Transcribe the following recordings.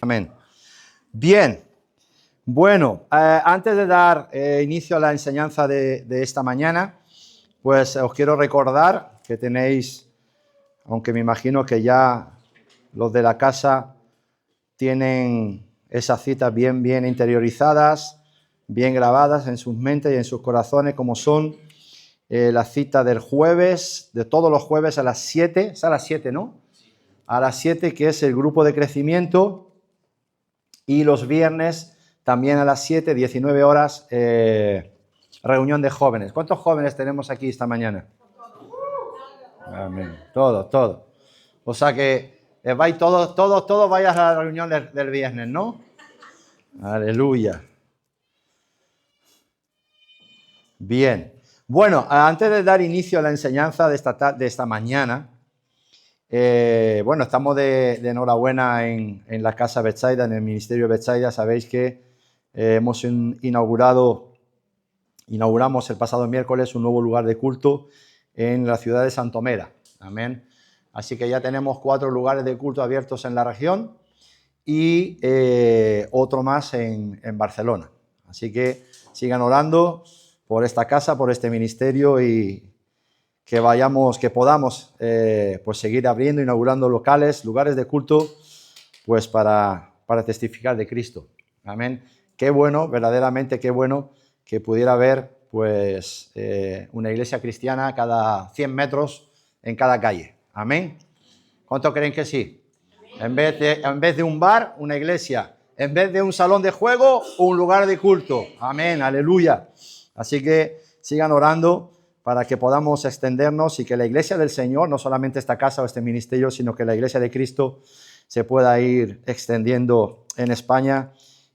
Amén. Bien. Bueno, antes de dar inicio a la enseñanza de esta mañana, pues os quiero recordar que tenéis, aunque me imagino que ya los de la casa tienen esas citas bien interiorizadas, bien grabadas en sus mentes y en sus corazones, como son la cita del jueves, de todos los jueves a las 7, es a las 7, ¿no? A las 7, que es el grupo de crecimiento, y los viernes también a las 7, 19 horas, reunión de jóvenes. ¿Cuántos jóvenes tenemos aquí esta mañana? Amén. Todos. O sea que vais todos vayas a la reunión del viernes, ¿no? Aleluya. Bien. Bueno, antes de dar inicio a la enseñanza de esta mañana, bueno, estamos de enhorabuena en la Casa Betsaida, en el Ministerio Betsaida. Sabéis que inauguramos el pasado miércoles un nuevo lugar de culto en la ciudad de Santomera. Amén. Así que ya tenemos 4 lugares de culto abiertos en la región y otro más en Barcelona. Así que sigan orando por esta casa, por este ministerio, y que podamos pues seguir abriendo, inaugurando lugares de culto, pues para testificar de Cristo. Amén. Qué bueno, verdaderamente qué bueno que pudiera haber pues una iglesia cristiana cada 100 metros en cada calle. Amén. ¿Cuántos creen que sí? En vez de un bar, una iglesia. En vez de un salón de juego, un lugar de culto. Amén, aleluya. Así que sigan orando para que podamos extendernos y que la iglesia del Señor, no solamente esta casa o este ministerio, sino que la iglesia de Cristo se pueda ir extendiendo en España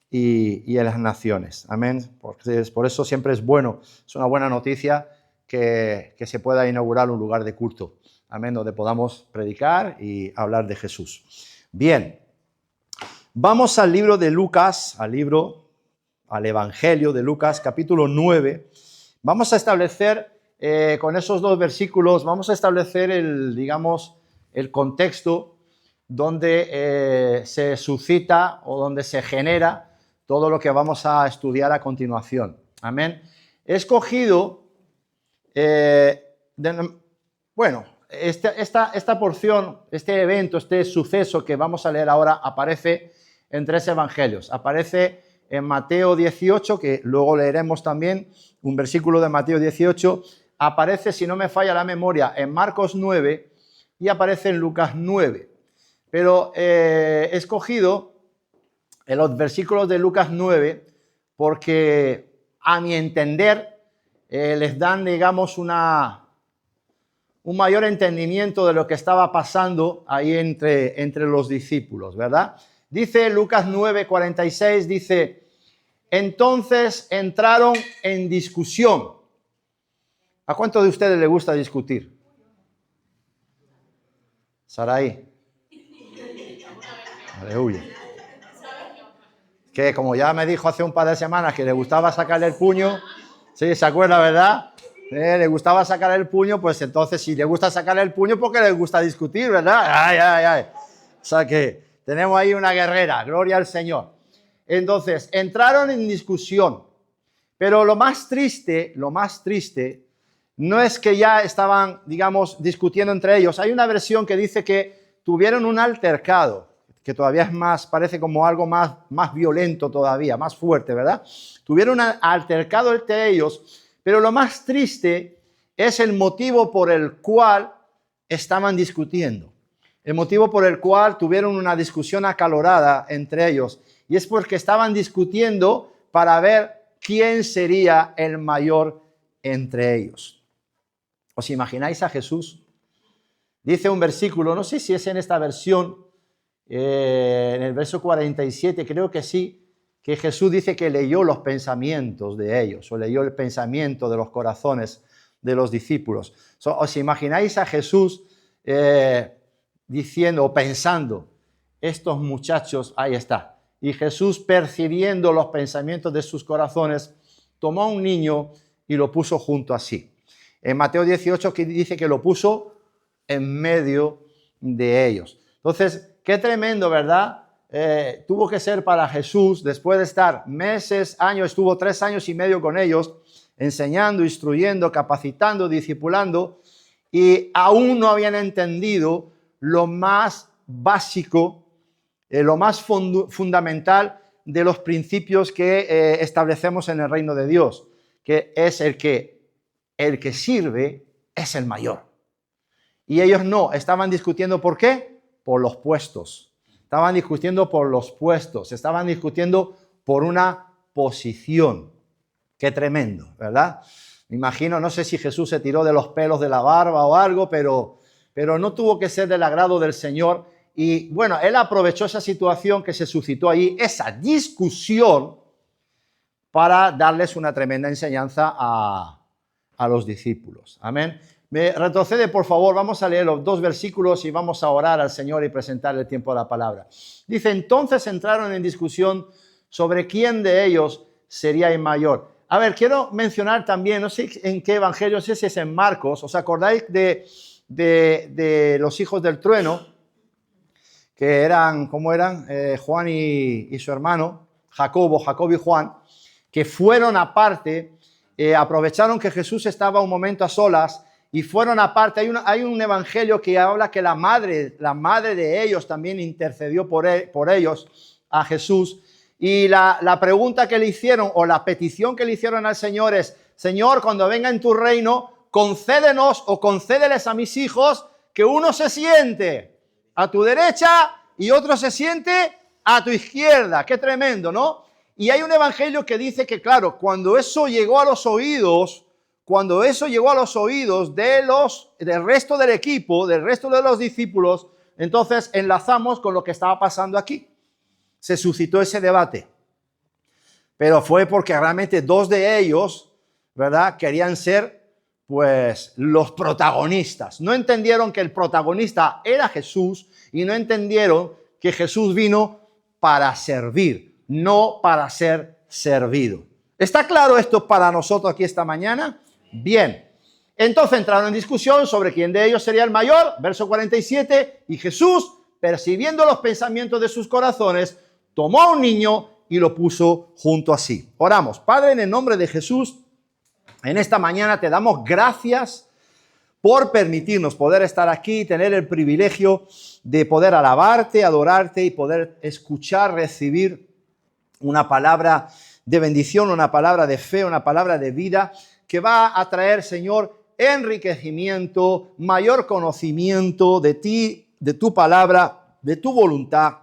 y en las naciones. Amén. Por eso siempre es bueno, es una buena noticia que se pueda inaugurar un lugar de culto. Amén, donde podamos predicar y hablar de Jesús. Bien, vamos al libro de Lucas, al Evangelio de Lucas, capítulo 9. Vamos a establecer, con esos 2 versículos, vamos a establecer el contexto donde se suscita o donde se genera todo lo que vamos a estudiar a continuación. Amén. He escogido, esta porción, este evento, este suceso que vamos a leer ahora aparece en 3 evangelios. Aparece en Mateo 18, que luego leeremos también, un versículo de Mateo 18. Aparece, si no me falla la memoria, en Marcos 9 y aparece en Lucas 9. Pero he escogido en los versículos de Lucas 9 porque, a mi entender, les dan, digamos, un mayor entendimiento de lo que estaba pasando ahí entre los discípulos, ¿verdad? Dice Lucas 9:46, dice: entonces entraron en discusión. ¿A cuántos de ustedes les gusta discutir? Saraí. Aleluya. Que como ya me dijo hace un par de semanas que le gustaba sacarle el puño, sí, ¿se acuerda, verdad? Le gustaba sacar el puño, pues entonces si le gusta sacarle el puño, porque le gusta discutir, ¿verdad? Ay. O sea que tenemos ahí una guerrera, gloria al Señor. Entonces, entraron en discusión, pero lo más triste no es que ya estaban, digamos, discutiendo entre ellos. Hay una versión que dice que tuvieron un altercado, que todavía es más, parece como algo más violento todavía, más fuerte, ¿verdad? Tuvieron un altercado entre ellos. Pero lo más triste es el motivo por el cual estaban discutiendo. El motivo por el cual tuvieron una discusión acalorada entre ellos. Y es porque estaban discutiendo para ver quién sería el mayor entre ellos. ¿Os imagináis a Jesús? Dice un versículo, no sé si es en esta versión, en el verso 47, creo que sí, que Jesús dice que leyó los pensamientos de ellos, o leyó el pensamiento de los corazones de los discípulos. ¿Os imagináis a Jesús diciendo o pensando, estos muchachos, ahí está? Y Jesús, percibiendo los pensamientos de sus corazones, tomó a un niño y lo puso junto a sí. En Mateo 18 que dice que lo puso en medio de ellos. Entonces, qué tremendo, ¿verdad? tuvo que ser para Jesús, después de estar meses, años, estuvo 3 años y medio con ellos, enseñando, instruyendo, capacitando, discipulando, y aún no habían entendido lo más básico, lo más fundamental de los principios que establecemos en el reino de Dios, que es el que sirve es el mayor. Y ellos no, estaban discutiendo ¿por qué? Por los puestos. Estaban discutiendo por los puestos, estaban discutiendo por una posición. Qué tremendo, ¿verdad? Me imagino, no sé si Jesús se tiró de los pelos de la barba o algo, pero no tuvo que ser del agrado del Señor. Y bueno, él aprovechó esa situación que se suscitó ahí, esa discusión, para darles una tremenda enseñanza a los discípulos. Amén. Me retrocede, por favor, vamos a leer los 2 versículos y vamos a orar al Señor y presentarle el tiempo de la palabra. Dice, entonces entraron en discusión sobre quién de ellos sería el mayor. A ver, quiero mencionar también, no sé en qué evangelio, no sé si es en Marcos, ¿os acordáis de los hijos del trueno? Que eran, ¿cómo eran? Juan y su hermano, Jacobo y Juan, que fueron aparte, aprovecharon que Jesús estaba un momento a solas y fueron aparte. Hay un evangelio que habla que la madre de ellos también intercedió por ellos a Jesús. Y la pregunta que le hicieron, o la petición que le hicieron al Señor es, Señor, cuando venga en tu reino, concédenos o concédeles a mis hijos que uno se siente a tu derecha y otro se siente a tu izquierda. Qué tremendo, ¿no? Y hay un evangelio que dice que, claro, cuando eso llegó a los oídos del resto del equipo, del resto de los discípulos, entonces enlazamos con lo que estaba pasando aquí. Se suscitó ese debate. Pero fue porque realmente 2 de ellos, ¿verdad?, querían ser, pues, los protagonistas. No entendieron que el protagonista era Jesús y no entendieron que Jesús vino para servir, no para ser servido. ¿Está claro esto para nosotros aquí esta mañana? Bien. Entonces entraron en discusión sobre quién de ellos sería el mayor, verso 47, y Jesús, percibiendo los pensamientos de sus corazones, tomó a un niño y lo puso junto a sí. Oramos. Padre, en el nombre de Jesús, en esta mañana te damos gracias por permitirnos poder estar aquí, tener el privilegio de poder alabarte, adorarte y poder escuchar, recibir una palabra de bendición, una palabra de fe, una palabra de vida que va a traer, Señor, enriquecimiento, mayor conocimiento de ti, de tu palabra, de tu voluntad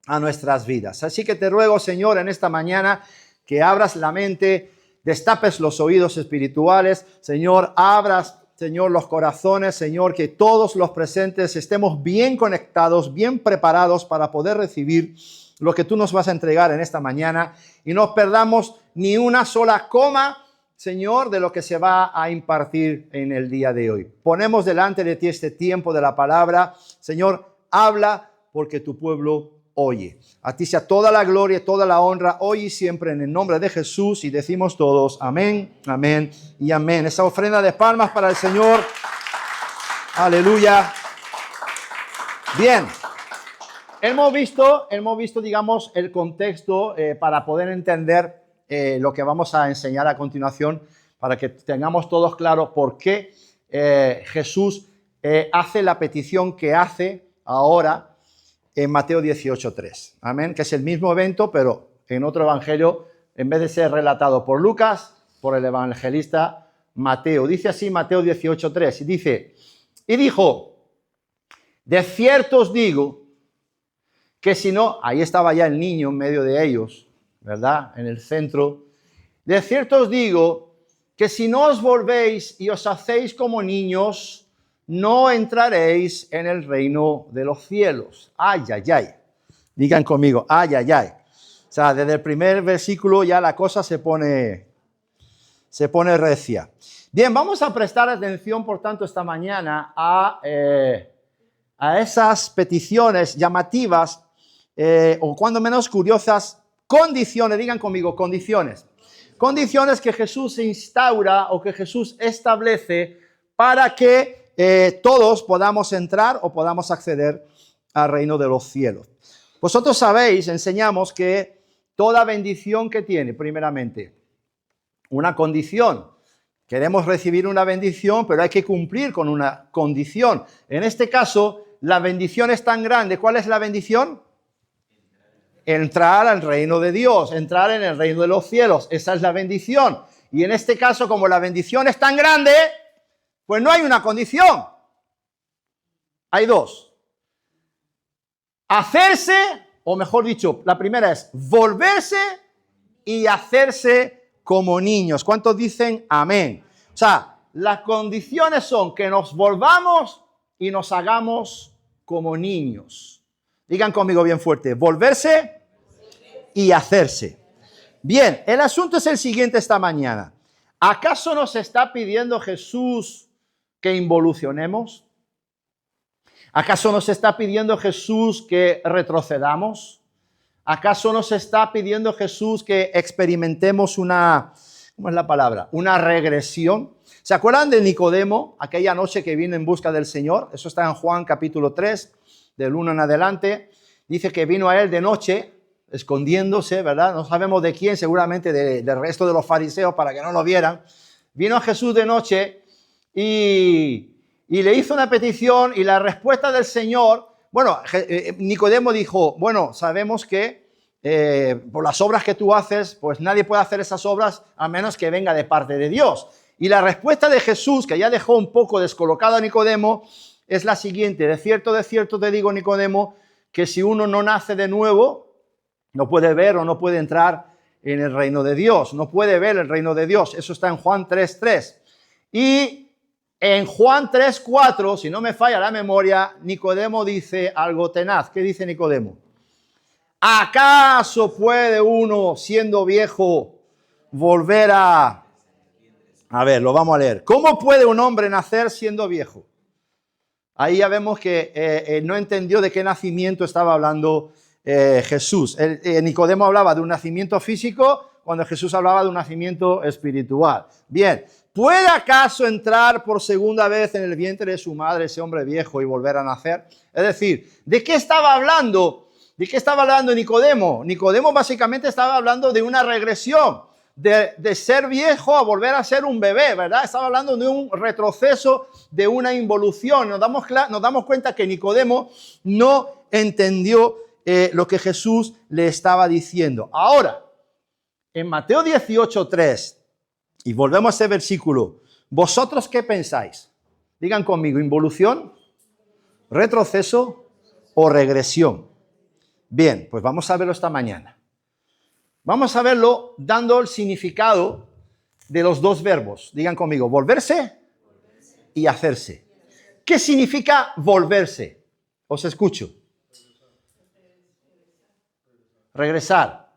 a nuestras vidas. Así que te ruego, Señor, en esta mañana que abras la mente, destapes los oídos espirituales, Señor, abras, Señor, los corazones, Señor, que todos los presentes estemos bien conectados, bien preparados para poder recibir lo que tú nos vas a entregar en esta mañana y no perdamos ni una sola coma, Señor, de lo que se va a impartir en el día de hoy. Ponemos delante de ti este tiempo de la palabra. Señor, habla porque tu pueblo oye. A ti sea toda la gloria, toda la honra, hoy y siempre en el nombre de Jesús. Y decimos todos, amén, amén y amén. Esa ofrenda de palmas para el Señor. Aleluya. Bien. Hemos visto, digamos, el contexto para poder entender lo que vamos a enseñar a continuación, para que tengamos todos claros por qué Jesús hace la petición que hace ahora en Mateo 18:3. Amén, que es el mismo evento, pero en otro evangelio, en vez de ser relatado por Lucas, por el evangelista Mateo. Dice así Mateo 18:3, y dice, y dijo, de cierto os digo, que si no, ahí estaba ya el niño en medio de ellos, ¿verdad? En el centro. De cierto os digo que si no os volvéis y os hacéis como niños, no entraréis en el reino de los cielos. Ay, ay, ay. Digan conmigo, ay, ay, ay. O sea, desde el primer versículo ya la cosa se pone recia. Bien, vamos a prestar atención, por tanto, esta mañana a esas peticiones llamativas o cuando menos curiosas condiciones, digan conmigo, condiciones que Jesús instaura o que Jesús establece para que todos podamos entrar o podamos acceder al reino de los cielos. Vosotros sabéis, enseñamos que toda bendición que tiene, primeramente, una condición. Queremos recibir una bendición, pero hay que cumplir con una condición. En este caso, la bendición es tan grande. ¿Cuál es la bendición? Entrar al reino de Dios, entrar en el reino de los cielos. Esa es la bendición. Y en este caso, como la bendición es tan grande, pues no hay una condición. Hay dos. Hacerse, o mejor dicho, la primera es volverse y hacerse como niños. ¿Cuántos dicen amén? O sea, las condiciones son que nos volvamos y nos hagamos como niños. Digan conmigo bien fuerte, volverse y hacerse. Bien, el asunto es el siguiente esta mañana. ¿Acaso nos está pidiendo Jesús que involucionemos? ¿Acaso nos está pidiendo Jesús que retrocedamos? ¿Acaso nos está pidiendo Jesús que experimentemos una, ¿cómo es la palabra? Una regresión. ¿Se acuerdan de Nicodemo, aquella noche que vino en busca del Señor? Eso está en Juan capítulo 3, del 1 en adelante. Dice que vino a él de noche, escondiéndose, ¿verdad? No sabemos de quién, seguramente del resto de los fariseos para que no lo vieran. Vino a Jesús de noche y le hizo una petición y la respuesta del Señor, bueno, Nicodemo dijo, bueno, sabemos que por las obras que tú haces, pues nadie puede hacer esas obras a menos que venga de parte de Dios. Y la respuesta de Jesús, que ya dejó un poco descolocado a Nicodemo, es la siguiente: de cierto te digo, Nicodemo, que si uno no nace de nuevo, no puede ver o no puede entrar en el reino de Dios, no puede ver el reino de Dios. Eso está en Juan 3:3. Y en Juan 3:4, si no me falla la memoria, Nicodemo dice algo tenaz. ¿Qué dice Nicodemo? ¿Acaso puede uno, siendo viejo, volver a... A ver, lo vamos a leer. ¿Cómo puede un hombre nacer siendo viejo? Ahí ya vemos que no entendió de qué nacimiento estaba hablando Jesús. Nicodemo hablaba de un nacimiento físico cuando Jesús hablaba de un nacimiento espiritual. Bien, ¿puede acaso entrar por segunda vez en el vientre de su madre ese hombre viejo y volver a nacer? Es decir, ¿de qué estaba hablando? ¿De qué estaba hablando Nicodemo? Nicodemo básicamente estaba hablando de una regresión, de ser viejo a volver a ser un bebé, ¿verdad? Estaba hablando de un retroceso, de una involución. Nos damos cuenta que Nicodemo no entendió lo que Jesús le estaba diciendo. Ahora, en Mateo 18:3, y volvemos a ese versículo, ¿vosotros qué pensáis? Digan conmigo, ¿involución, retroceso o regresión? Bien, pues vamos a verlo esta mañana. Vamos a verlo dando el significado de los dos verbos. Digan conmigo, volverse y hacerse. ¿Qué significa volverse? Os escucho. Regresar.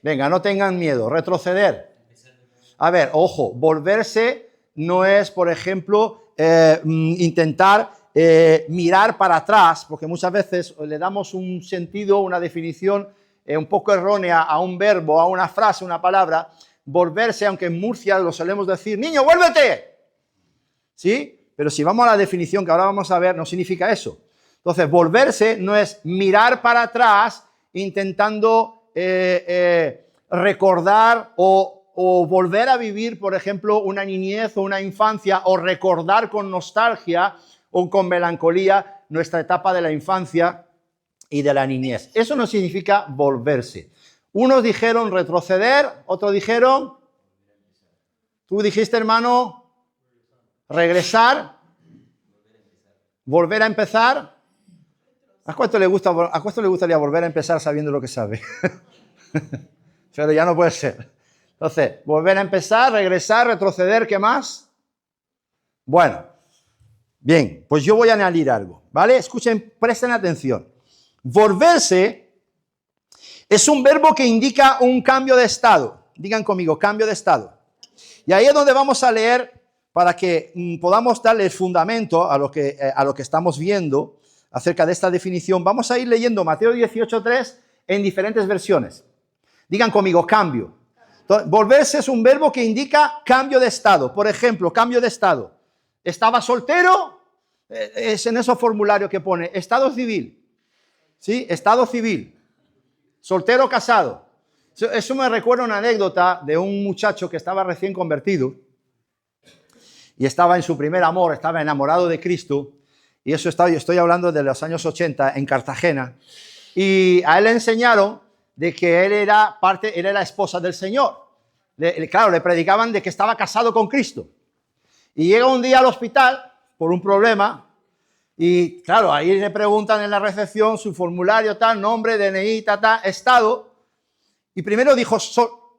Venga, no tengan miedo. Retroceder. A ver, ojo, volverse no es, por ejemplo, intentar mirar para atrás, porque muchas veces le damos un sentido, una definición un poco errónea a un verbo, a una frase, una palabra. Volverse, aunque en Murcia lo solemos decir, niño, vuélvete. ¿Sí? Pero si vamos a la definición que ahora vamos a ver, no significa eso. Entonces, volverse no es mirar para atrás intentando recordar o volver a vivir, por ejemplo, una niñez o una infancia, o recordar con nostalgia o con melancolía nuestra etapa de la infancia y de la niñez. Eso no significa volverse. Unos dijeron retroceder, otros dijeron, tú dijiste, hermano, regresar, volver a empezar. ¿A cuánto le gustaría volver a empezar sabiendo lo que sabe? Pero ya no puede ser. Entonces, volver a empezar, regresar, retroceder, ¿qué más? Bueno, bien, pues yo voy a añadir algo, ¿vale? Escuchen, presten atención. Volverse es un verbo que indica un cambio de estado. Digan conmigo, cambio de estado. Y ahí es donde vamos a leer para que podamos darle el fundamento a lo que estamos viendo acerca de esta definición. Vamos a ir leyendo Mateo 18:3 en diferentes versiones. Digan conmigo, cambio. Entonces, volverse es un verbo que indica cambio de estado. Por ejemplo, cambio de estado. ¿Estaba soltero? Es en esos formularios que pone estado civil. ¿Sí? Estado civil. Soltero o casado. Eso me recuerda una anécdota de un muchacho que estaba recién convertido y estaba en su primer amor, estaba enamorado de Cristo, y eso estoy hablando de los años 80 en Cartagena, y a él le enseñaron de que él era esposa del Señor. Claro, le predicaban de que estaba casado con Cristo. Y llega un día al hospital por un problema, y claro, ahí le preguntan en la recepción su formulario, tal, nombre, DNI, tal, estado. Y primero dijo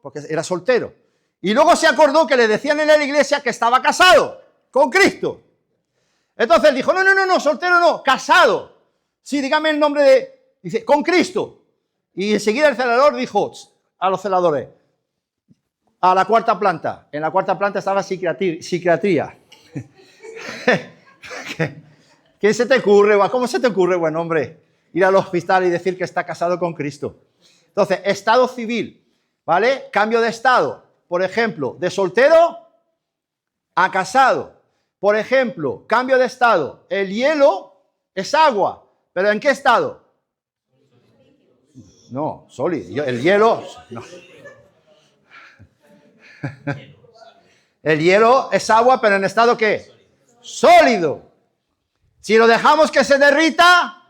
porque era soltero. Y luego se acordó que le decían en la iglesia que estaba casado con Cristo. Entonces él dijo, no, soltero no, casado. Sí, dígame el nombre de... Dice, con Cristo. Y enseguida el celador dijo a los celadores, a la cuarta planta. En la cuarta planta estaba psiquiatría. ¿Qué se te ocurre? ¿Cómo se te ocurre, buen hombre, ir al hospital y decir que está casado con Cristo? Entonces, estado civil, ¿vale? Cambio de estado. Por ejemplo, de soltero a casado. Por ejemplo, cambio de estado. El hielo es agua. ¿Pero en qué estado? No, sólido. El hielo... No. El hielo es agua, pero en estado ¿qué? Sólido. Si lo dejamos que se derrita,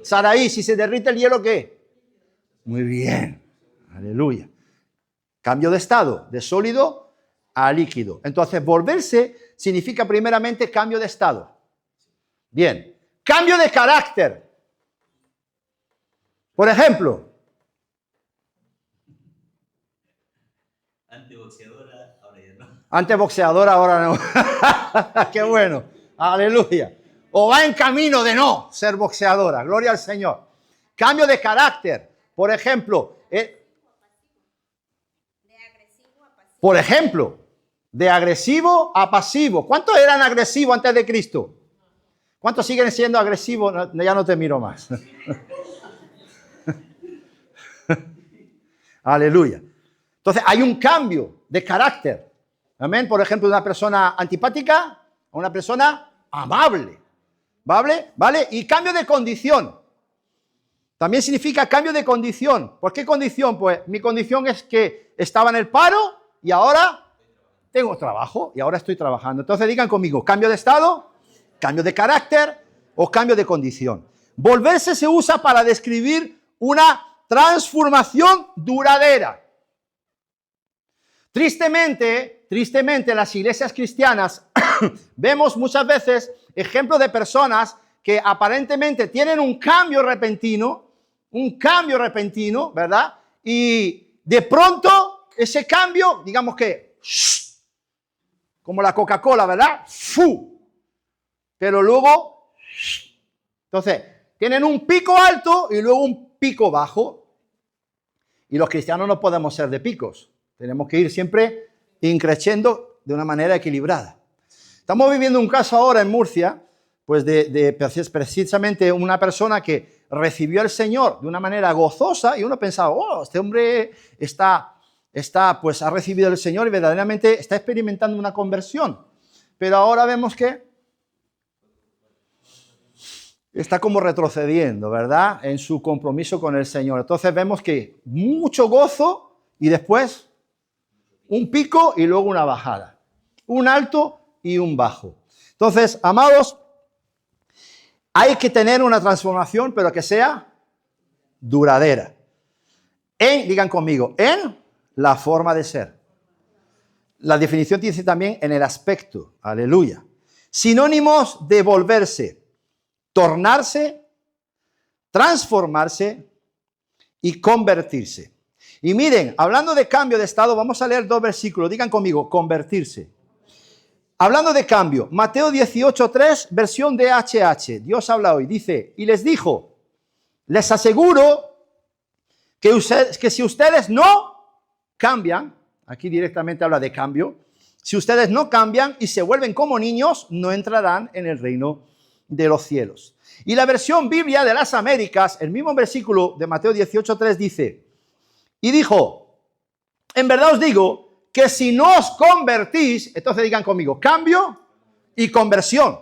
Saraí, si se derrite el hielo, ¿qué? Muy bien. Aleluya. Cambio de estado, de sólido a líquido. Entonces, volverse significa primeramente cambio de estado. Bien. Cambio de carácter. Por ejemplo. Anteboxeadora, ahora ya no. Anteboxeadora, ahora no. Qué bueno. Aleluya. O va en camino de no ser boxeadora. Gloria al Señor. Cambio de carácter. Por ejemplo, de agresivo a pasivo. ¿Cuántos eran agresivos antes de Cristo? ¿Cuántos siguen siendo agresivos? No, ya no te miro más. Aleluya. Entonces hay un cambio de carácter. Amén. Por ejemplo, de una persona antipática a una persona amable. ¿Vale? Y cambio de condición. También significa cambio de condición. ¿Por qué condición? Pues mi condición es que estaba en el paro y ahora tengo trabajo y ahora estoy trabajando. Entonces digan conmigo, cambio de estado, cambio de carácter o cambio de condición. Volverse se usa para describir una transformación duradera. Tristemente, en las iglesias cristianas vemos muchas veces ejemplos de personas que aparentemente tienen un cambio repentino, ¿verdad? Y de pronto ese cambio, digamos que, como la Coca-Cola, ¿verdad? ¡Fu! Pero luego, entonces, tienen un pico alto y luego un pico bajo. Y los cristianos no podemos ser de picos. Tenemos que ir siempre increciendo de una manera equilibrada. Estamos viviendo un caso ahora en Murcia, pues precisamente una persona que recibió al Señor de una manera gozosa y uno pensaba, este hombre pues ha recibido al Señor y verdaderamente está experimentando una conversión. Pero ahora vemos que está como retrocediendo, ¿verdad? En su compromiso con el Señor. Entonces vemos que mucho gozo y después un pico y luego una bajada. Un alto y un bajo. Entonces, amados, hay que tener una transformación, pero que sea duradera. Digan conmigo, en la forma de ser. La definición dice también en el aspecto. Aleluya. Sinónimos de volverse, tornarse, transformarse y convertirse. Y miren, hablando de cambio de estado, vamos a leer 2 versículos. Digan conmigo, convertirse. Hablando de cambio, Mateo 18:3, versión DHH. Dios habla hoy, dice, y les dijo, les aseguro que si ustedes no cambian, aquí directamente habla de cambio, si ustedes no cambian y se vuelven como niños, no entrarán en el reino de los cielos. Y la versión Biblia de las Américas, el mismo versículo de Mateo 18:3 dice, y dijo, en verdad os digo que si no os convertís, entonces digan conmigo, cambio y conversión,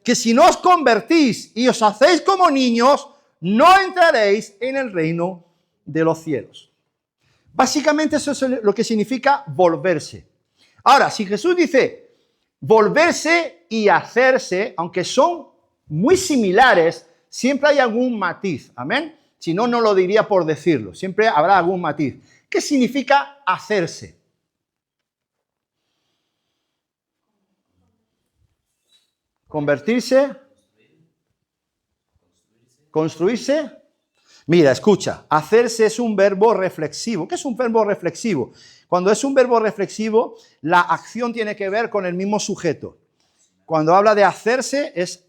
que si no os convertís y os hacéis como niños, no entraréis en el reino de los cielos. Básicamente eso es lo que significa volverse. Ahora, si Jesús dice volverse y hacerse, aunque son muy similares, siempre hay algún matiz. Amén. Si no, no lo diría por decirlo. Siempre habrá algún matiz. ¿Qué significa hacerse? Convertirse. Construirse. Mira, escucha. Hacerse es un verbo reflexivo. ¿Qué es un verbo reflexivo? Cuando es un verbo reflexivo, la acción tiene que ver con el mismo sujeto. Cuando habla de hacerse, es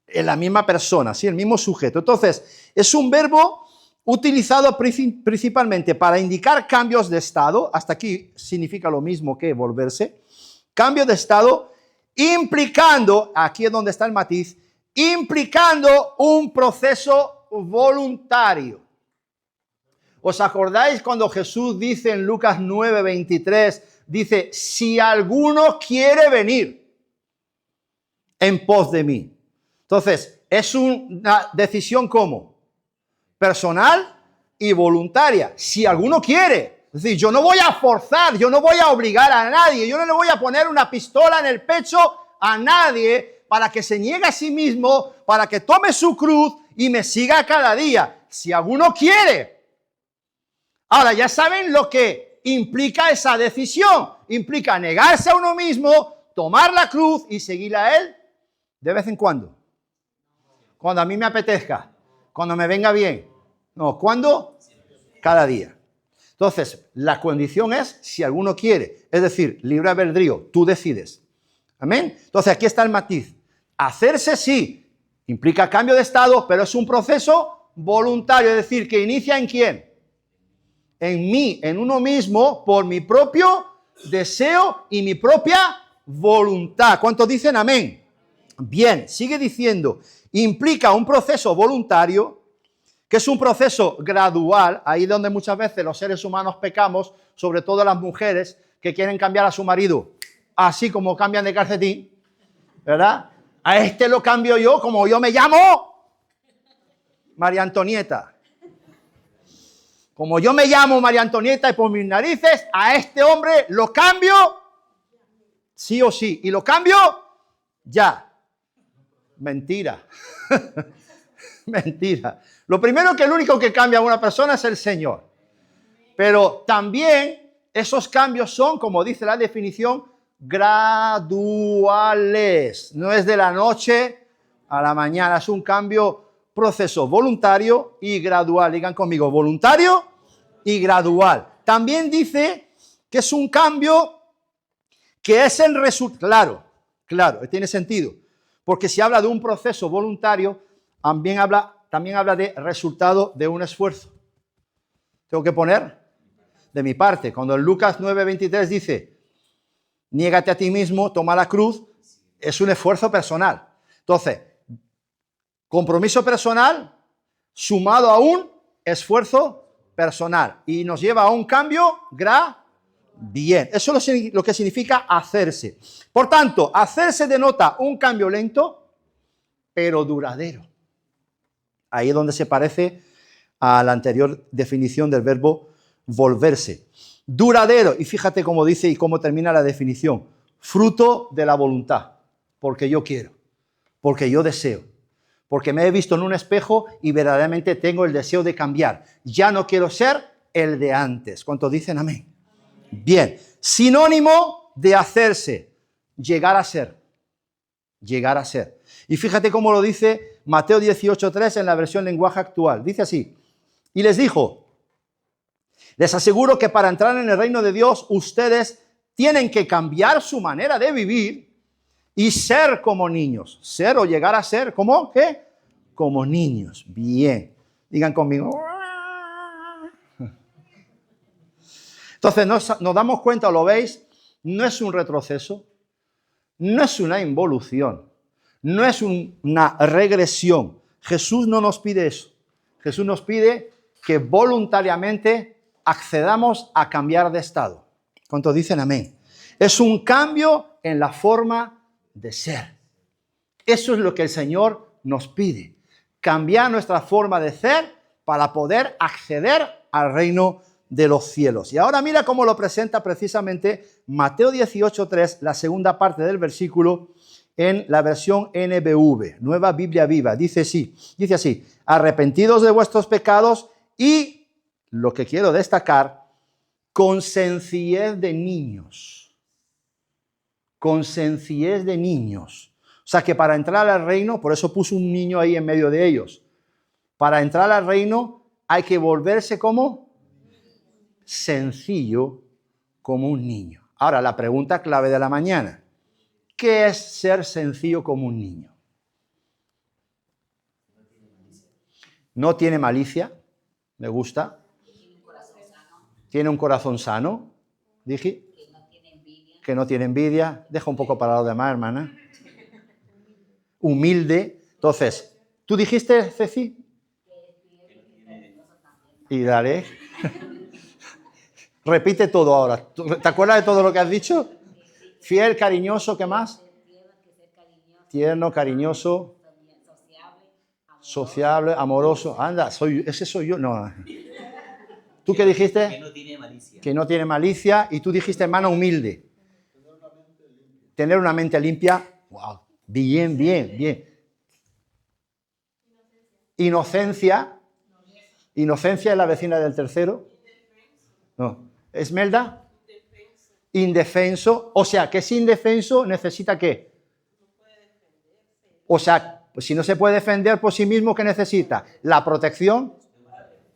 en la misma persona, ¿sí? El mismo sujeto. Entonces, es un verbo utilizado principalmente para indicar cambios de estado. Hasta aquí significa lo mismo que volverse. Cambio de estado implicando, aquí es donde está el matiz, implicando un proceso voluntario. ¿Os acordáis cuando Jesús dice en Lucas 9:23, dice, si alguno quiere venir en pos de mí? Entonces, es una decisión ¿cómo? Personal y voluntaria. Si alguno quiere. Es decir, yo no voy a forzar, yo no voy a obligar a nadie, yo no le voy a poner una pistola en el pecho a nadie para que se niegue a sí mismo, para que tome su cruz y me siga cada día. Si alguno quiere. Ahora, ya saben lo que implica esa decisión. Implica negarse a uno mismo, tomar la cruz y seguir a él de vez en cuando. Cuando a mí me apetezca, cuando me venga bien. No, ¿cuándo? Cada día. Entonces, la condición es si alguno quiere. Es decir, libre albedrío, tú decides. ¿Amén? Entonces, aquí está el matiz. Hacerse sí, implica cambio de estado, pero es un proceso voluntario. Es decir, que inicia ¿en quién? En mí, en uno mismo, por mi propio deseo y mi propia voluntad. ¿Cuántos dicen amén? Bien, sigue diciendo, implica un proceso voluntario, que es un proceso gradual, ahí donde muchas veces los seres humanos pecamos, sobre todo las mujeres que quieren cambiar a su marido, así como cambian de calcetín, ¿verdad? A este lo cambio yo, como yo me llamo María Antonieta. Como yo me llamo María Antonieta y por mis narices, a este hombre lo cambio sí o sí. Y lo cambio ya. Mentira. Mentira. Lo primero que el único que cambia a una persona es el Señor. Pero también esos cambios son, como dice la definición, graduales. No es de la noche a la mañana. Es un cambio, proceso voluntario y gradual. Digan conmigo, voluntario y gradual. También dice que es un cambio que es el resultado. Claro, tiene sentido. Porque si habla de un proceso voluntario, también habla de resultado de un esfuerzo. Tengo que poner de mi parte. Cuando en Lucas 9:23 dice, niégate a ti mismo, toma la cruz, es un esfuerzo personal. Entonces, compromiso personal sumado a un esfuerzo personal. Y nos lleva a un cambio bien. Eso es lo que significa hacerse. Por tanto, hacerse denota un cambio lento, pero duradero. Ahí es donde se parece a la anterior definición del verbo volverse. Duradero. Y fíjate cómo dice y cómo termina la definición. Fruto de la voluntad. Porque yo quiero. Porque yo deseo. Porque me he visto en un espejo y verdaderamente tengo el deseo de cambiar. Ya no quiero ser el de antes. ¿Cuántos dicen amén? Bien. Sinónimo de hacerse. Llegar a ser. Llegar a ser. Y fíjate cómo lo dice Mateo 18:3 en la versión lenguaje actual. Dice así. Y les dijo, les aseguro que para entrar en el reino de Dios, ustedes tienen que cambiar su manera de vivir y ser como niños. Ser o llegar a ser, ¿cómo? ¿Qué? Como niños. Bien. Digan conmigo. Entonces nos damos cuenta, ¿lo veis? No es un retroceso, no es una involución, no es una regresión. Jesús no nos pide eso. Jesús nos pide que voluntariamente accedamos a cambiar de estado. ¿Cuántos dicen amén? Es un cambio en la forma de ser. Eso es lo que el Señor nos pide. cambiar nuestra forma de ser para poder acceder al reino de los cielos. Y ahora mira cómo lo presenta precisamente Mateo 18:3, la segunda parte del versículo, en la versión NBV, Nueva Biblia Viva. Dice así, arrepentidos de vuestros pecados y, lo que quiero destacar, con sencillez de niños. Con sencillez de niños. O sea que para entrar al reino, por eso puso un niño ahí en medio de ellos. Para entrar al reino hay que volverse como sencillo, como un niño. Ahora, la pregunta clave de la mañana. ¿Qué es ser sencillo como un niño? No tiene malicia. Me gusta. Tiene un corazón sano. Dije. Que no tiene envidia. Deja un poco para los demás, hermana. Humilde. Entonces, ¿tú dijiste, Ceci? Y dale. Repite todo ahora. ¿Te acuerdas de todo lo que has dicho? Fiel, cariñoso, ¿qué más? Tierno, cariñoso, sociable, amoroso. Anda, ese soy yo. No. ¿Tú qué dijiste? Que no tiene malicia. Que no tiene malicia. Y tú dijiste, hermano, humilde. Tener una mente limpia. Wow. Bien, bien, bien. Inocencia. Inocencia es la vecina del tercero. No. Esmelda. Indefenso. O sea, que es indefenso necesita ¿qué? O sea, pues si no se puede defender por sí mismo, ¿qué necesita? La protección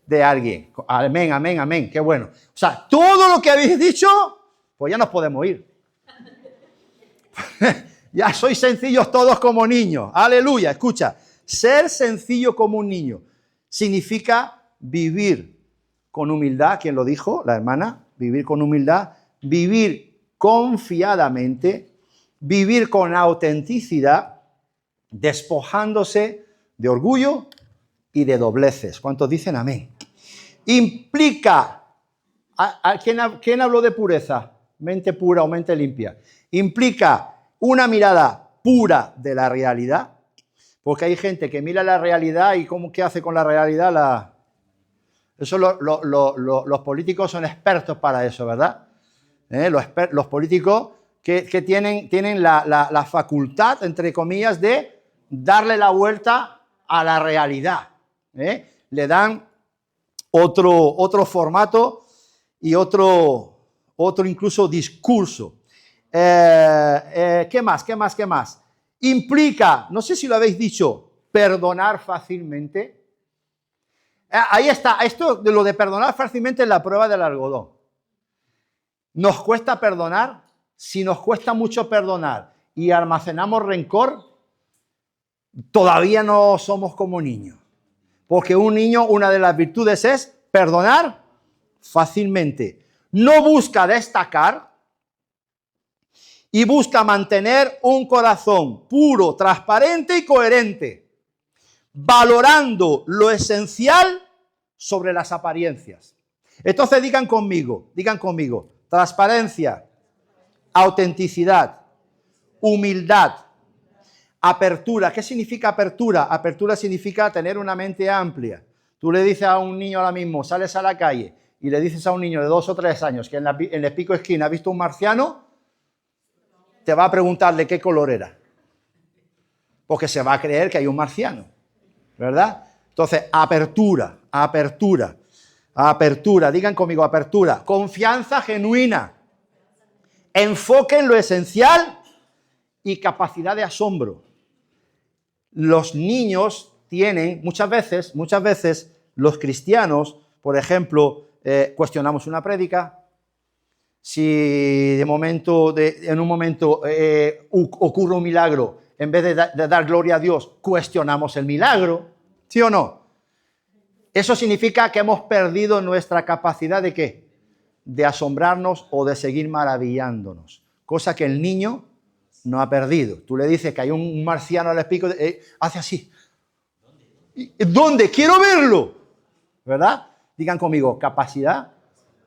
de alguien. Amén, amén, amén. Qué bueno. O sea, todo lo que habéis dicho, pues ya nos podemos ir. Ya sois sencillos todos como niños. Aleluya. Escucha, ser sencillo como un niño significa vivir con humildad. ¿Quién lo dijo? La hermana. Vivir con humildad. Vivir confiadamente. Vivir con autenticidad. Despojándose de orgullo y de dobleces. ¿Cuántos dicen amén? Implica, ¿quién habló de pureza? Mente pura o mente limpia. Implica una mirada pura de la realidad, porque hay gente que mira la realidad y ¿qué hace con la realidad? Eso los políticos son expertos para eso, ¿verdad? Los políticos que tienen la facultad, entre comillas, de darle la vuelta a la realidad. Le dan otro formato y otro incluso discurso. ¿Qué más? Implica, no sé si lo habéis dicho, perdonar fácilmente. Ahí está, esto de lo de perdonar fácilmente es la prueba del algodón. Nos cuesta perdonar. Si nos cuesta mucho perdonar y almacenamos rencor, todavía no somos como niños. Porque un niño, una de las virtudes es perdonar fácilmente. No busca destacar y busca mantener un corazón puro, transparente y coherente, valorando lo esencial sobre las apariencias. Entonces digan conmigo, transparencia, autenticidad, humildad, apertura. ¿Qué significa apertura? Apertura significa tener una mente amplia. Tú le dices a un niño ahora mismo, sales a la calle y le dices a un niño de 2 o 3 años que en el pico esquina ha visto un marciano, te va a preguntar de qué color era. Porque se va a creer que hay un marciano, ¿verdad? Entonces, apertura. Digan conmigo, apertura. Confianza genuina. Enfoque en lo esencial y capacidad de asombro. Los niños tienen, muchas veces, los cristianos, por ejemplo, cuestionamos una prédica. Si en un momento ocurre un milagro, en vez de dar gloria a Dios, cuestionamos el milagro. ¿Sí o no? Eso significa que hemos perdido nuestra capacidad ¿de qué? De asombrarnos o de seguir maravillándonos. Cosa que el niño no ha perdido. Tú le dices que hay un marciano al pico, hace así. ¿Dónde? ¡Quiero verlo! ¿Verdad? Digan conmigo, capacidad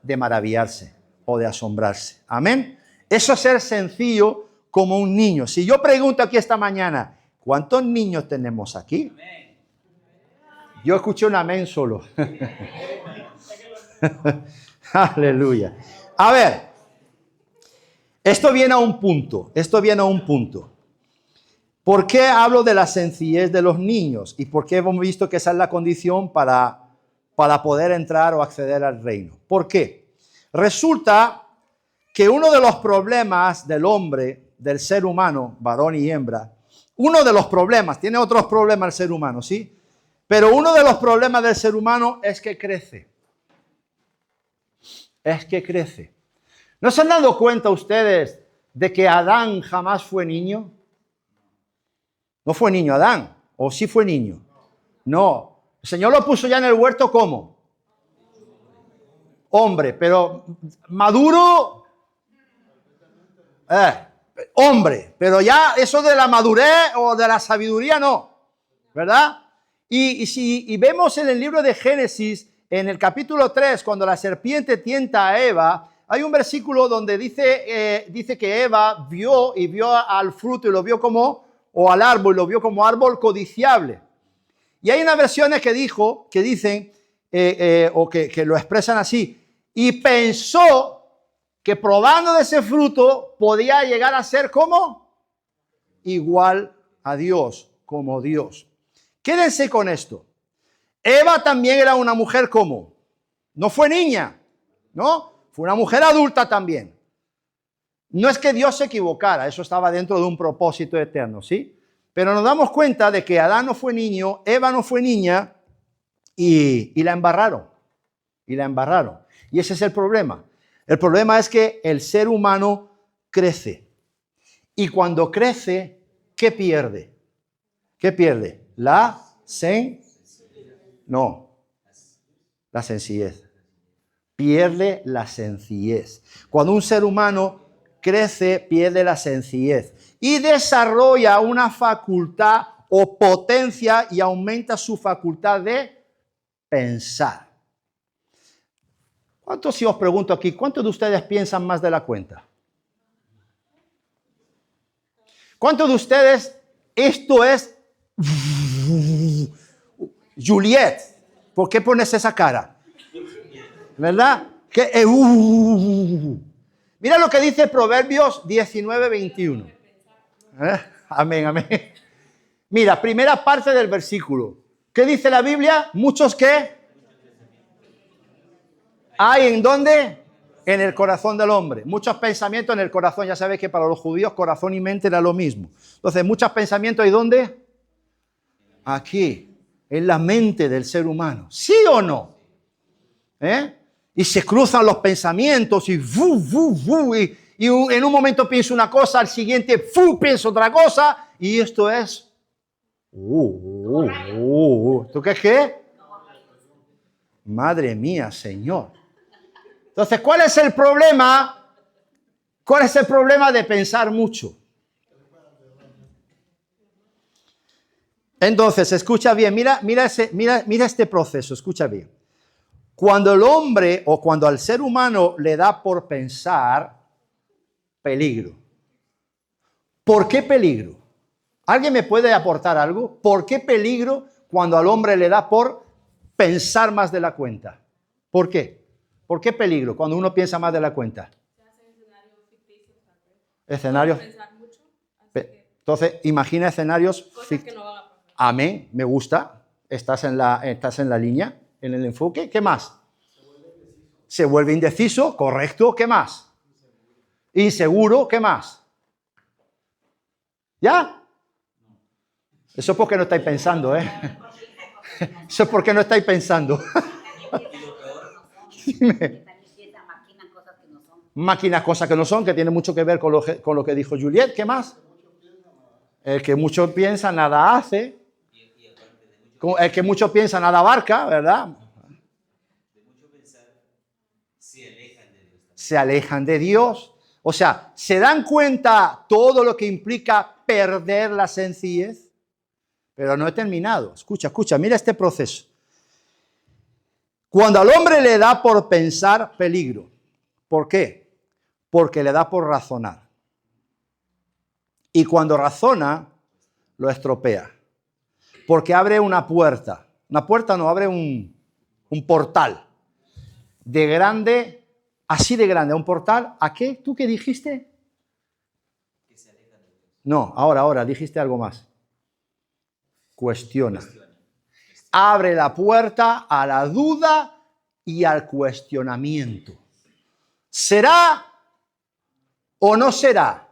de maravillarse o de asombrarse. Amén. Eso es ser sencillo como un niño. Si yo pregunto aquí esta mañana, ¿cuántos niños tenemos aquí? Yo escuché un amén solo. Aleluya. A ver, esto viene a un punto. ¿Por qué hablo de la sencillez de los niños? ¿Y por qué hemos visto que esa es la condición para poder entrar o acceder al reino? ¿Por qué? Resulta que uno de los problemas del hombre, del ser humano, varón y hembra, uno de los problemas, tiene otros problemas el ser humano, ¿sí? Pero uno de los problemas del ser humano es que crece. ¿No se han dado cuenta ustedes de que Adán jamás fue niño? No fue niño Adán, ¿o sí fue niño? No, el Señor lo puso ya en el huerto ¿cómo? Hombre, pero maduro, hombre, pero ya eso de la madurez o de la sabiduría no, ¿verdad? Y vemos en el libro de Génesis, en el capítulo 3, cuando la serpiente tienta a Eva, hay un versículo donde dice que Eva vio al fruto y lo vio como, o al árbol, lo vio como árbol codiciable. Y hay unas versiones que dicen, o que lo expresan así, y pensó que probando de ese fruto podía llegar a ser como igual a Dios, como Dios. Quédense con esto. Eva también era una mujer como, no fue niña, ¿no? Fue una mujer adulta también. No es que Dios se equivocara, eso estaba dentro de un propósito eterno, ¿sí? Pero nos damos cuenta de que Adán no fue niño, Eva no fue niña y la embarraron. Y ese es el problema. El problema es que el ser humano crece. Y cuando crece, ¿qué pierde? ¿Qué pierde? La sencillez. Pierde la sencillez. Cuando un ser humano crece, pierde la sencillez y desarrolla una facultad o potencia y aumenta su facultad de pensar. ¿Cuántos, si os pregunto aquí, cuántos de ustedes piensan más de la cuenta? ¿Cuántos de ustedes esto es Juliet? ¿Por qué pones esa cara? ¿Verdad? Mira lo que dice Proverbios 19:21. Amén, amén. Mira, primera parte del versículo. ¿Qué dice la Biblia? Muchos que hay en ¿dónde? En el corazón del hombre. Muchos pensamientos en el corazón. Ya sabéis que para los judíos corazón y mente era lo mismo. Entonces, muchos pensamientos ¿hay dónde? Aquí, en la mente del ser humano. ¿Sí o no? Y se cruzan los pensamientos y en un momento pienso una cosa, al siguiente pienso otra cosa y esto es ¿tú qué? Madre mía, Señor. Entonces, ¿cuál es el problema? ¿Cuál es el problema de pensar mucho? Entonces, escucha bien, mira este proceso, escucha bien. Cuando el hombre o cuando al ser humano le da por pensar, peligro. ¿Por qué peligro? ¿Alguien me puede aportar algo? ¿Por qué peligro cuando al hombre le da por pensar más de la cuenta? ¿Por qué? ¿Por qué peligro cuando uno piensa más de la cuenta? Escenarios. Entonces, imagina escenarios ficticios. Amén, me gusta. Estás en la línea, en el enfoque. ¿Qué más? Se vuelve indeciso, correcto. ¿Qué más? Inseguro, ¿qué más? ¿Ya? Eso es porque no estáis pensando, ¿eh? Eso es porque no estáis pensando. Dime. Máquinas, cosas que no son, que tiene mucho que ver con lo que dijo Juliet. ¿Qué más? El que mucho piensa, nada hace. El que mucho piensa, nada abarca, ¿verdad? De mucho pensar, se alejan de Dios. O sea, ¿se dan cuenta todo lo que implica perder la sencillez? Pero no he terminado. Escucha, mira este proceso. Cuando al hombre le da por pensar, peligro. ¿Por qué? Porque le da por razonar. Y cuando razona, lo estropea. Porque abre una puerta. Una puerta no, abre un portal. De grande, así de grande, un portal. ¿A qué? ¿Tú qué dijiste? Que se aleja de Dios. No, ahora, dijiste algo más. Cuestiona. Abre la puerta a la duda y al cuestionamiento. ¿Será o no será?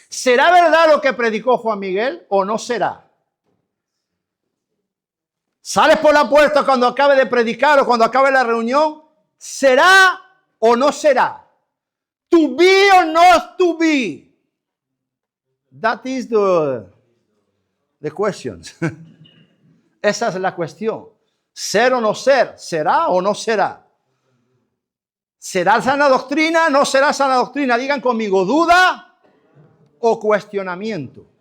¿Será verdad lo que predicó Juan Miguel o no será? Sales por la puerta cuando acabe de predicar o cuando acabe la reunión. ¿Será o no será? To be or not to be? That is the questions. Esa es la cuestión. ¿Ser o no ser? ¿Será o no será? ¿Será sana doctrina? ¿No será sana doctrina? Digan conmigo, ¿duda o cuestionamiento?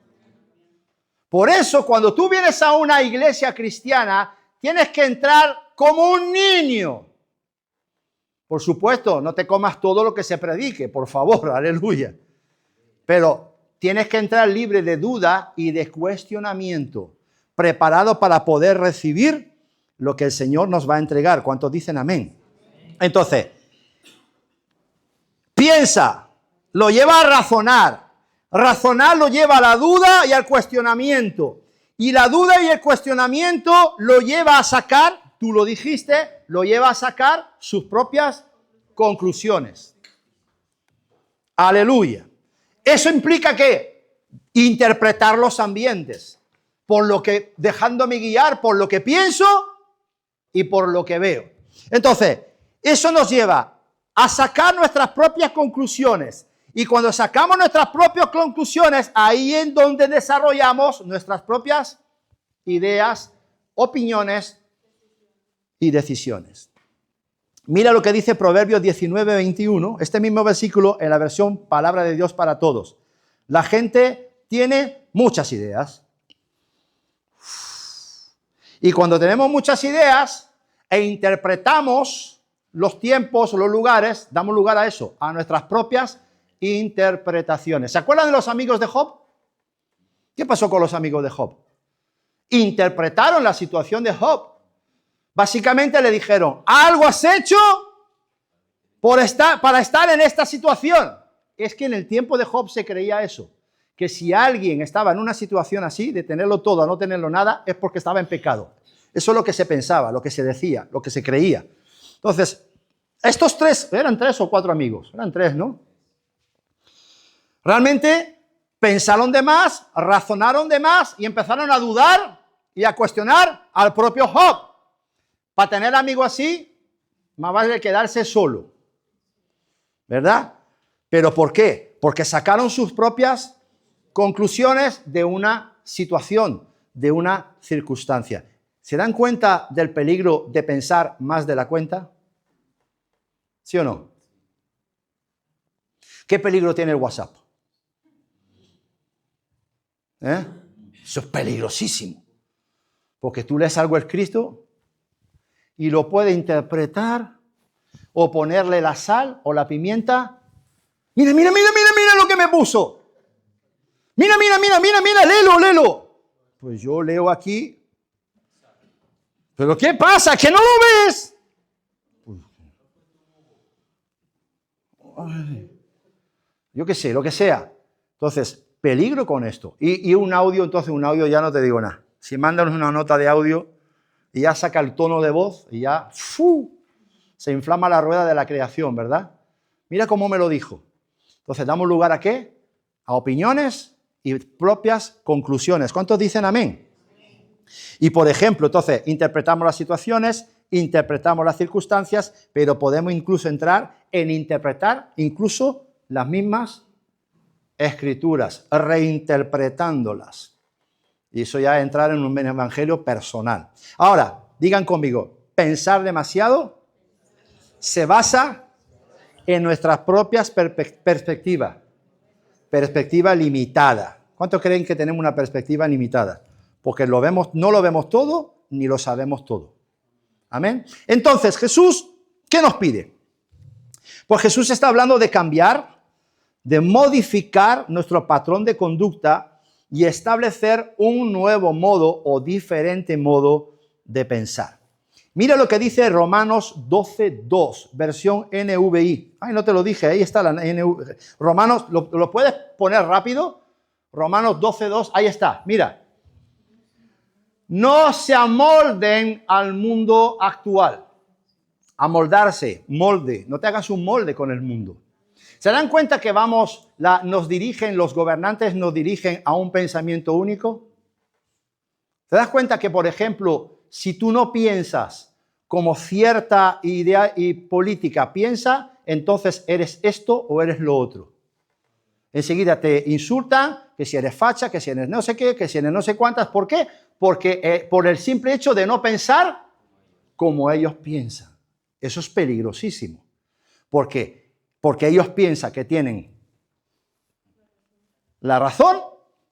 Por eso, cuando tú vienes a una iglesia cristiana, tienes que entrar como un niño. Por supuesto, no te comas todo lo que se predique, por favor, aleluya. Pero tienes que entrar libre de duda y de cuestionamiento, preparado para poder recibir lo que el Señor nos va a entregar. ¿Cuántos dicen amén? Entonces, piensa, lo lleva a razonar. Razonar lo lleva a la duda y al cuestionamiento. Y la duda y el cuestionamiento lo lleva a sacar, tú lo dijiste, lo lleva a sacar sus propias conclusiones. Aleluya. Eso implica que interpretar los ambientes, por lo que, dejándome guiar por lo que pienso y por lo que veo. Entonces, eso nos lleva a sacar nuestras propias conclusiones. Y cuando sacamos nuestras propias conclusiones, ahí es donde desarrollamos nuestras propias ideas, opiniones y decisiones. Mira lo que dice Proverbios 19:21, este mismo versículo en la versión Palabra de Dios para Todos. La gente tiene muchas ideas. Y cuando tenemos muchas ideas e interpretamos los tiempos, los lugares, damos lugar a eso, a nuestras propias interpretaciones. ¿Se acuerdan de los amigos de Job? ¿Qué pasó con los amigos de Job? Interpretaron la situación de Job. Básicamente le dijeron, algo has hecho para estar en esta situación. Es que en el tiempo de Job se creía eso, que si alguien estaba en una situación así, de tenerlo todo a no tenerlo nada, es porque estaba en pecado. Eso es lo que se pensaba, lo que se decía, lo que se creía. Entonces, estos tres, eran 3 o 4 amigos, eran 3, ¿no? Realmente pensaron de más, razonaron de más y empezaron a dudar y a cuestionar al propio Job. Para tener amigos así, más vale quedarse solo, ¿verdad? ¿Pero por qué? Porque sacaron sus propias conclusiones de una situación, de una circunstancia. ¿Se dan cuenta del peligro de pensar más de la cuenta? ¿Sí o no? ¿Qué peligro tiene el WhatsApp? Eso es peligrosísimo. Porque tú lees algo escrito y lo puedes interpretar o ponerle la sal o la pimienta. Mira lo que me puso. Mira, léelo. Pues yo leo aquí. ¿Pero qué pasa? ¿Que no lo ves? Yo qué sé, lo que sea. Entonces, peligro con esto. Y un audio ya no te digo nada. Si mandan una nota de audio y ya saca el tono de voz y ya se inflama la rueda de la creación, ¿verdad? Mira cómo me lo dijo. Entonces, ¿damos lugar a qué? A opiniones y propias conclusiones. ¿Cuántos dicen amén? Y, por ejemplo, entonces, interpretamos las situaciones, interpretamos las circunstancias, pero podemos incluso entrar en interpretar incluso las mismas escrituras, reinterpretándolas. Y eso ya es entrar en un evangelio personal. Ahora, digan conmigo, pensar demasiado se basa en nuestras propias perspectivas. Perspectiva limitada. ¿Cuántos creen que tenemos una perspectiva limitada? Porque no lo vemos todo, ni lo sabemos todo. Amén. Entonces, Jesús, ¿qué nos pide? Pues Jesús está hablando de cambiar, de modificar nuestro patrón de conducta y establecer un nuevo modo o diferente modo de pensar. Mira lo que dice Romanos 12:2, versión NVI. Ay, no te lo dije, ahí está la NVI. Romanos, ¿lo puedes poner rápido? Romanos 12:2, ahí está, mira. No se amolden al mundo actual. Amoldarse, molde. No te hagas un molde con el mundo. ¿Se dan cuenta que los gobernantes nos dirigen a un pensamiento único? ¿Te das cuenta que, por ejemplo, si tú no piensas como cierta idea y política piensa, entonces eres esto o eres lo otro? Enseguida te insultan, que si eres facha, que si eres no sé qué, que si eres no sé cuántas. ¿Por qué? Porque por el simple hecho de no pensar como ellos piensan. Eso es peligrosísimo. ¿Por qué? Porque ellos piensan que tienen la razón,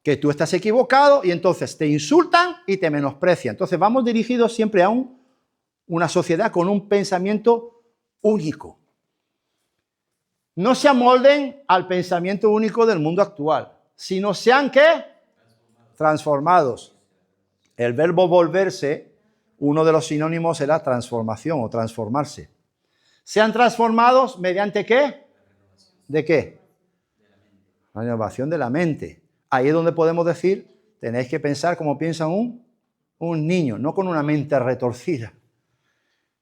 que tú estás equivocado, y entonces te insultan y te menosprecian. Entonces vamos dirigidos siempre a una sociedad con un pensamiento único. No se amolden al pensamiento único del mundo actual, sino sean, ¿qué? Transformados. El verbo volverse, uno de los sinónimos era transformación o transformarse. Sean transformados mediante ¿qué? ¿De qué? La renovación de la mente. Ahí es donde podemos decir, tenéis que pensar como piensa un niño, no con una mente retorcida.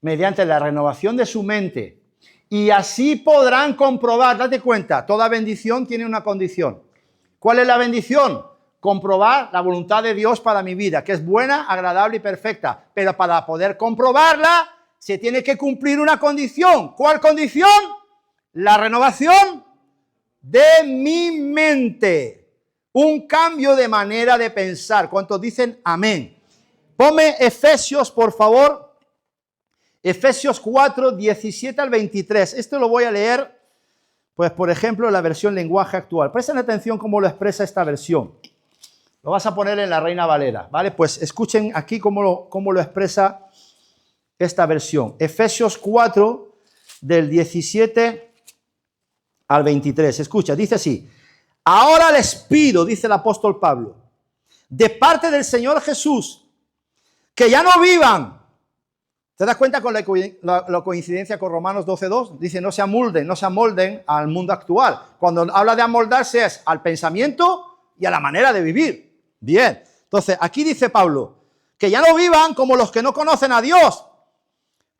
Mediante la renovación de su mente. Y así podrán comprobar, date cuenta, toda bendición tiene una condición. ¿Cuál es la bendición? Comprobar la voluntad de Dios para mi vida, que es buena, agradable y perfecta. Pero para poder comprobarla, se tiene que cumplir una condición. ¿Cuál condición? La renovación de mi mente. Un cambio de manera de pensar. ¿Cuántos dicen amén? Ponme Efesios, por favor. Efesios 4, 17 al 23. Esto lo voy a leer, pues, por ejemplo, en la versión lenguaje actual. Presten atención cómo lo expresa esta versión. Lo vas a poner en la Reina Valera, ¿vale? Pues escuchen aquí cómo lo expresa esta versión. Efesios 4, del 17 al 23. Escucha, dice así. Ahora les pido, dice el apóstol Pablo, de parte del Señor Jesús, que ya no vivan. ¿Te das cuenta con la coincidencia con Romanos 12:2? Dice, no se amolden al mundo actual. Cuando habla de amoldarse es al pensamiento y a la manera de vivir. Bien, entonces aquí dice Pablo, que ya no vivan como los que no conocen a Dios,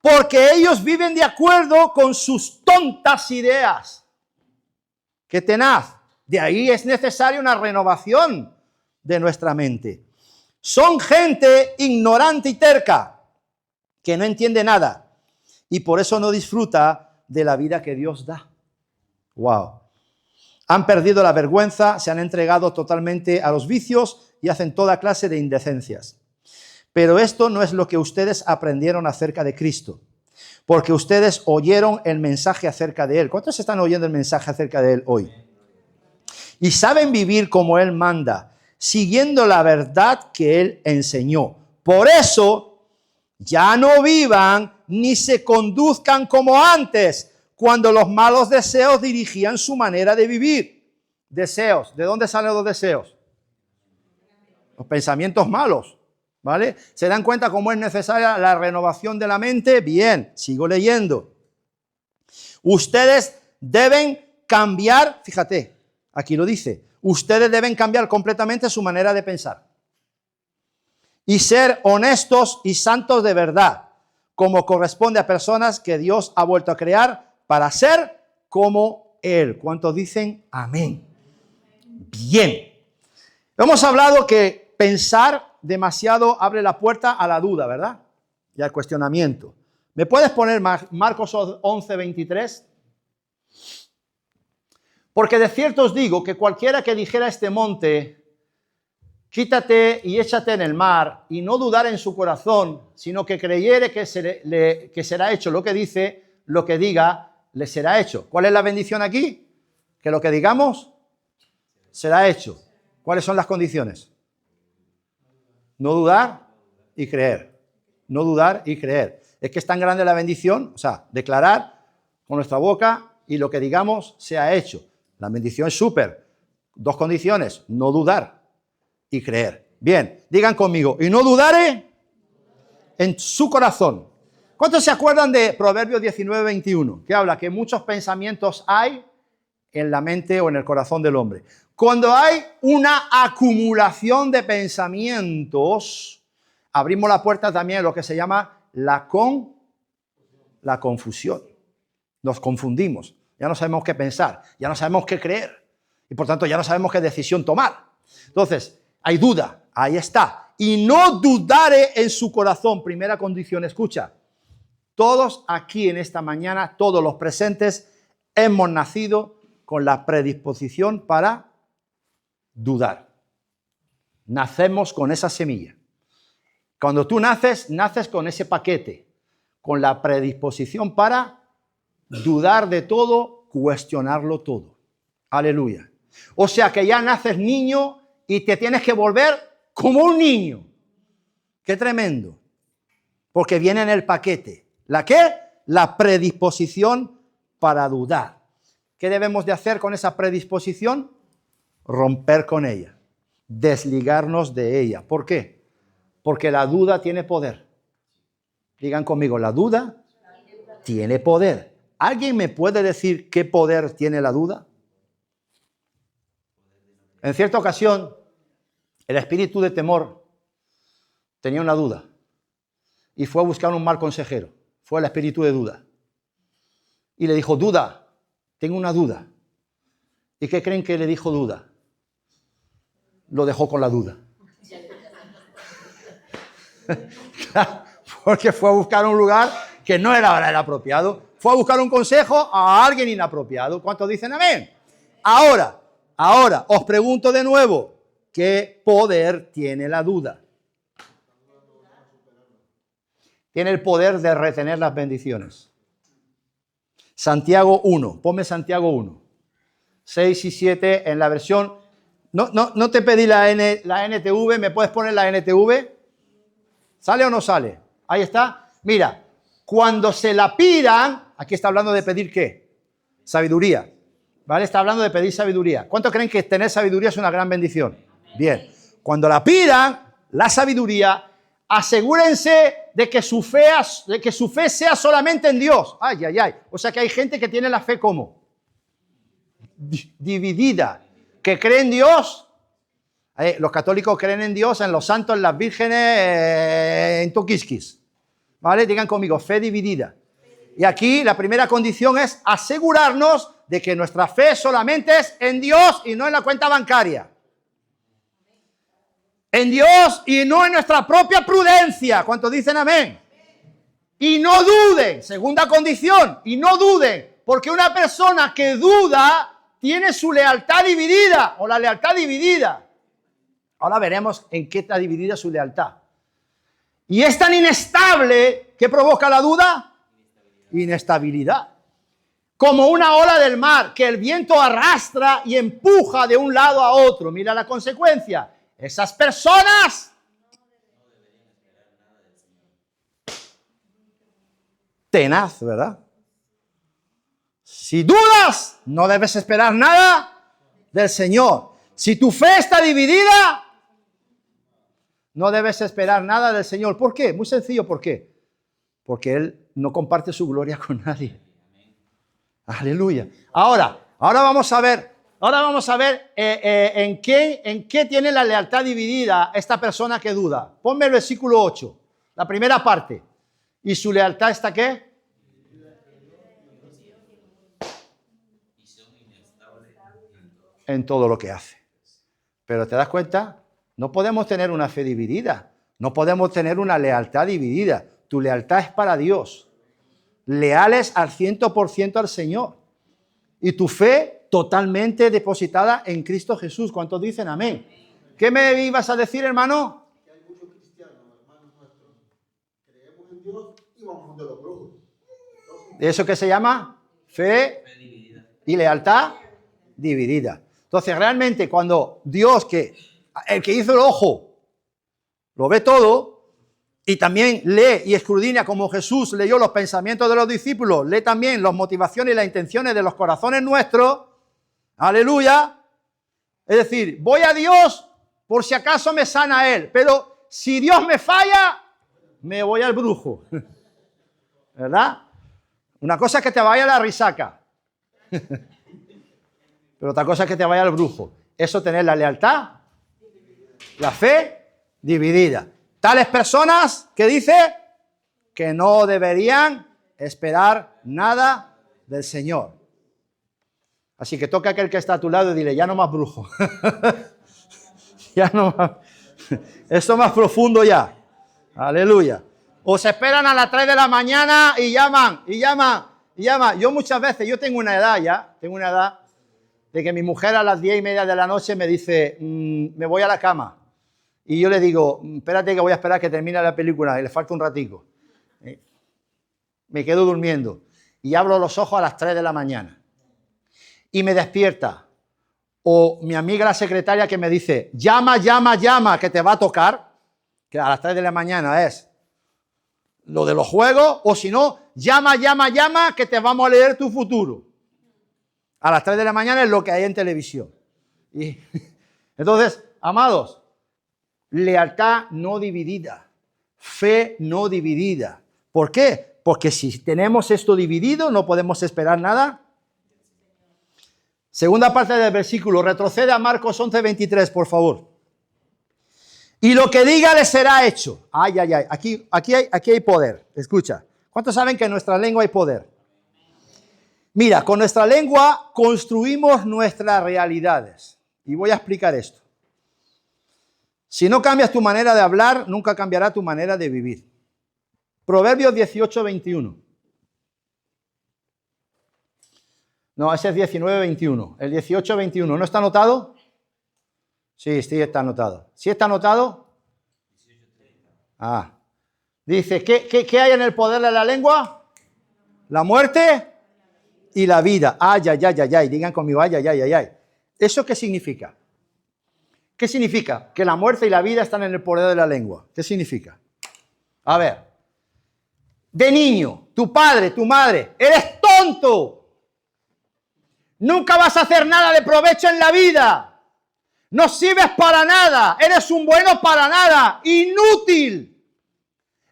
porque ellos viven de acuerdo con sus tontas ideas. ¡Qué tenaz! De ahí es necesaria una renovación de nuestra mente. Son gente ignorante y terca, que no entiende nada y por eso no disfruta de la vida que Dios da. ¡Wow! Han perdido la vergüenza, se han entregado totalmente a los vicios y hacen toda clase de indecencias. Pero esto no es lo que ustedes aprendieron acerca de Cristo, porque ustedes oyeron el mensaje acerca de Él. ¿Cuántos están oyendo el mensaje acerca de Él hoy? Y saben vivir como Él manda, siguiendo la verdad que Él enseñó. Por eso, ya no vivan ni se conduzcan como antes, cuando los malos deseos dirigían su manera de vivir. Deseos. ¿De dónde salen los deseos? Los pensamientos malos, ¿vale? ¿Se dan cuenta cómo es necesaria la renovación de la mente? Bien, sigo leyendo. Ustedes deben cambiar, fíjate, aquí lo dice, ustedes deben cambiar completamente su manera de pensar. Y ser honestos y santos de verdad, como corresponde a personas que Dios ha vuelto a crear para ser como Él. ¿Cuántos dicen amén? Bien. Hemos hablado que pensar demasiado abre la puerta a la duda, ¿verdad? Y al cuestionamiento. ¿Me puedes poner Marcos 11, 23? Porque de cierto os digo que cualquiera que dijera a este monte, quítate y échate en el mar, y no dudar en su corazón, sino que creyere que será hecho lo que dice, lo que diga, le será hecho. ¿Cuál es la bendición aquí? Que lo que digamos será hecho. ¿Cuáles son las condiciones? No dudar y creer. No dudar y creer. Es que es tan grande la bendición, o sea, declarar con nuestra boca y lo que digamos sea hecho. La bendición es súper. Dos condiciones, no dudar y creer. Bien, digan conmigo, y no dudaré en su corazón. ¿Cuántos se acuerdan de Proverbios 19:21? Que habla que muchos pensamientos hay en la mente o en el corazón del hombre. Cuando hay una acumulación de pensamientos, abrimos la puerta también a lo que se llama la confusión. Nos confundimos, ya no sabemos qué pensar, ya no sabemos qué creer y por tanto ya no sabemos qué decisión tomar. Entonces, hay duda, ahí está. Y no dudare en su corazón, primera condición, escucha. Todos aquí en esta mañana, todos los presentes, hemos nacido con la predisposición para dudar. Nacemos con esa semilla. Cuando tú naces con ese paquete, con la predisposición para dudar de todo, cuestionarlo todo. Aleluya. O sea que ya naces niño y te tienes que volver como un niño. Qué tremendo. Porque viene en el paquete. ¿La qué? La predisposición para dudar. ¿Qué debemos de hacer con esa predisposición? Romper con ella. Desligarnos de ella. ¿Por qué? Porque la duda tiene poder. Digan conmigo, la duda tiene poder. ¿Alguien me puede decir qué poder tiene la duda? En cierta ocasión, el espíritu de temor tenía una duda y fue a buscar un mal consejero. Fue el espíritu de duda. Y le dijo, duda, tengo una duda. ¿Y qué creen que le dijo duda? Lo dejó con la duda. Porque fue a buscar un lugar que no era el apropiado. Fue a buscar un consejo a alguien inapropiado. ¿Cuántos dicen amén? Ahora, os pregunto de nuevo, ¿qué poder tiene la duda? Tiene el poder de retener las bendiciones. Santiago 1, ponme Santiago 1, 6 y 7 en la versión. No te pedí la NTV, ¿me puedes poner la NTV? ¿Sale o no sale? Ahí está. Mira, cuando se la pidan, aquí está hablando de pedir ¿qué? Sabiduría. ¿Vale? Está hablando de pedir sabiduría. ¿Cuántos creen que tener sabiduría es una gran bendición? Bien. Cuando la pidan, la sabiduría, asegúrense de que su fe sea solamente en Dios. Ay, ay, ay. O sea que hay gente que tiene la fe ¿cómo? Dividida. Que cree en Dios. Los católicos creen en Dios, en los santos, en las vírgenes, en toquisquis. ¿Vale? Digan conmigo, fe dividida. Y aquí la primera condición es asegurarnos de que nuestra fe solamente es en Dios y no en la cuenta bancaria. En Dios y no en nuestra propia prudencia. ¿Cuántos dicen amén? Y no duden, segunda condición, y no duden, porque una persona que duda tiene su lealtad dividida o la lealtad dividida. Ahora veremos en qué está dividida su lealtad. Y es tan inestable que provoca la duda. Inestabilidad. Como una ola del mar que el viento arrastra y empuja de un lado a otro. Mira la consecuencia. Esas personas tenaz, ¿verdad? Si dudas, no debes esperar nada del Señor. Si tu fe está dividida, no debes esperar nada del Señor. ¿Por qué? Muy sencillo, ¿por qué? Porque Él no comparte su gloria con nadie. Aleluya. Ahora vamos a ver en qué tiene la lealtad dividida esta persona que duda. Ponme el versículo 8, la primera parte. ¿Y su lealtad está qué? En todo lo que hace. Pero ¿te das cuenta? No podemos tener una fe dividida. No podemos tener una lealtad dividida. Tu lealtad es para Dios. Leales al 100% al Señor. Y tu fe totalmente depositada en Cristo Jesús. ¿Cuántos dicen amén? ¿Qué me ibas a decir, hermano? Que hay muchos cristianos, hermanos nuestros, creemos en Dios y vamos de los brujos. ¿Eso qué se llama? Fe y lealtad dividida. Entonces, realmente, cuando Dios, el que hizo el ojo, lo ve todo, y también lee y escudriña como Jesús leyó los pensamientos de los discípulos, lee también las motivaciones y las intenciones de los corazones nuestros, aleluya, es decir, voy a Dios por si acaso me sana Él, pero si Dios me falla, me voy al brujo. ¿Verdad? Una cosa es que te vaya a la risaca. Pero otra cosa es que te vaya al brujo. Eso tener la lealtad, la fe dividida. Tales personas que dice que no deberían esperar nada del Señor. Así que toca a aquel que está a tu lado y dile, ya no más brujo. Ya no más. Esto más profundo ya. Aleluya. O se esperan a las 3 de la mañana y llaman. Yo muchas veces, yo tengo una edad de que mi mujer a las 10:30 de la noche me dice, me voy a la cama. Y yo le digo, espérate que voy a esperar que termine la película y le falta un ratico. Me quedo durmiendo y abro los ojos a las 3 de la mañana. Y me despierta. O mi amiga la secretaria que me dice, llama, que te va a tocar. Que a las 3 de la mañana es lo de los juegos. O si no, llama, que te vamos a leer tu futuro. A las 3 de la mañana es lo que hay en televisión. Y, entonces, amados, lealtad no dividida. Fe no dividida. ¿Por qué? Porque si tenemos esto dividido, no podemos esperar nada. Segunda parte del versículo, retrocede a Marcos 11:23, por favor. Y lo que diga le será hecho. Ay. Aquí hay poder. Escucha. ¿Cuántos saben que en nuestra lengua hay poder? Mira, con nuestra lengua construimos nuestras realidades. Y voy a explicar esto. Si no cambias tu manera de hablar, nunca cambiará tu manera de vivir. Proverbios 18:21. No, ese es 19:21. El 18:21. ¿No está anotado? Sí, está anotado. ¿Sí está anotado? Ah. Dice, ¿qué hay en el poder de la lengua? La muerte y la vida. Ay. Digan conmigo, ay. ¿Eso qué significa? ¿Qué significa? Que la muerte y la vida están en el poder de la lengua. ¿Qué significa? A ver. De niño, tu padre, tu madre, eres tonto. Nunca vas a hacer nada de provecho en la vida. No sirves para nada. Eres un bueno para nada. Inútil.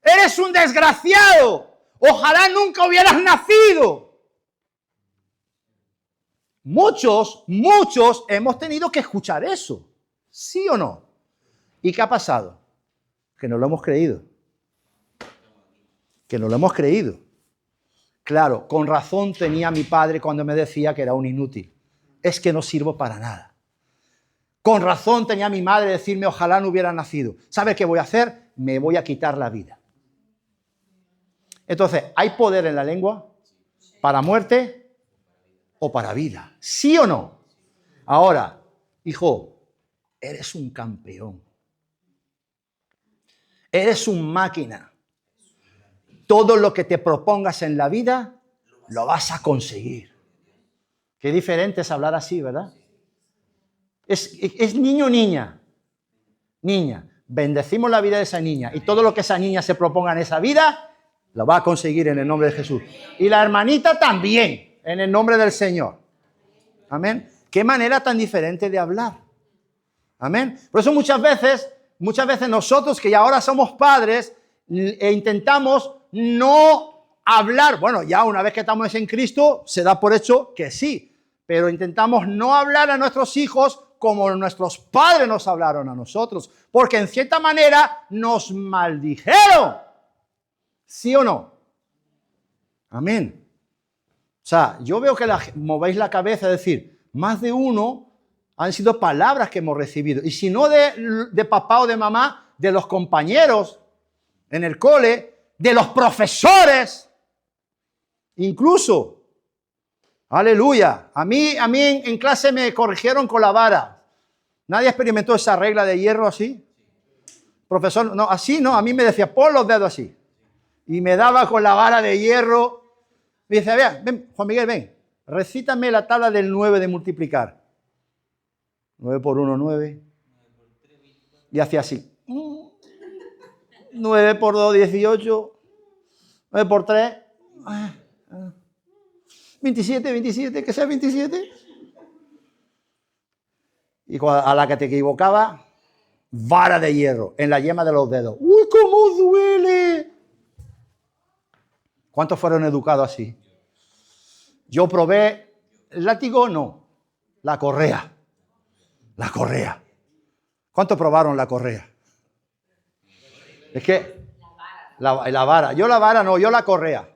Eres un desgraciado. Ojalá nunca hubieras nacido. Muchos hemos tenido que escuchar eso. ¿Sí o no? ¿Y qué ha pasado? Que no lo hemos creído. Claro, con razón tenía mi padre cuando me decía que era un inútil. Es que no sirvo para nada. Con razón tenía mi madre decirme ojalá no hubiera nacido. ¿Sabes qué voy a hacer? Me voy a quitar la vida. Entonces, ¿hay poder en la lengua? ¿Para muerte o para vida? ¿Sí o no? Ahora, hijo, eres un campeón. Eres un máquina. Todo lo que te propongas en la vida, lo vas a conseguir. Qué diferente es hablar así, ¿verdad? Es niño o niña. Niña. Bendecimos la vida de esa niña. Y todo lo que esa niña se proponga en esa vida, lo va a conseguir en el nombre de Jesús. Y la hermanita también, en el nombre del Señor. Amén. Qué manera tan diferente de hablar. Amén. Por eso muchas veces nosotros que ya ahora somos padres, intentamos no hablar. Bueno, ya una vez que estamos en Cristo, se da por hecho que sí. Pero intentamos no hablar a nuestros hijos como nuestros padres nos hablaron a nosotros. Porque en cierta manera nos maldijeron. ¿Sí o no? Amén. O sea, yo veo que movéis la cabeza, es decir, más de uno han sido palabras que hemos recibido. Y si no de papá o de mamá, de los compañeros en el cole, de los profesores, incluso. Aleluya. A mí en clase me corrigieron con la vara. ¿Nadie experimentó esa regla de hierro así? Profesor, no, así no. A mí me decía, pon los dedos así. Y me daba con la vara de hierro. Me dice, ven, Juan Miguel, ven. Recítame la tabla del 9 de multiplicar. 9 por 1, 9. Y hacía así. 9 por 2, 18. 9 por 3. 27, que sea 27. Y a la que te equivocaba, vara de hierro en la yema de los dedos. cómo duele! ¿Cuántos fueron educados así? Yo probé el látigo, no, la correa. La correa. ¿Cuántos probaron la correa? Es que la vara. Yo la vara no, yo la correa.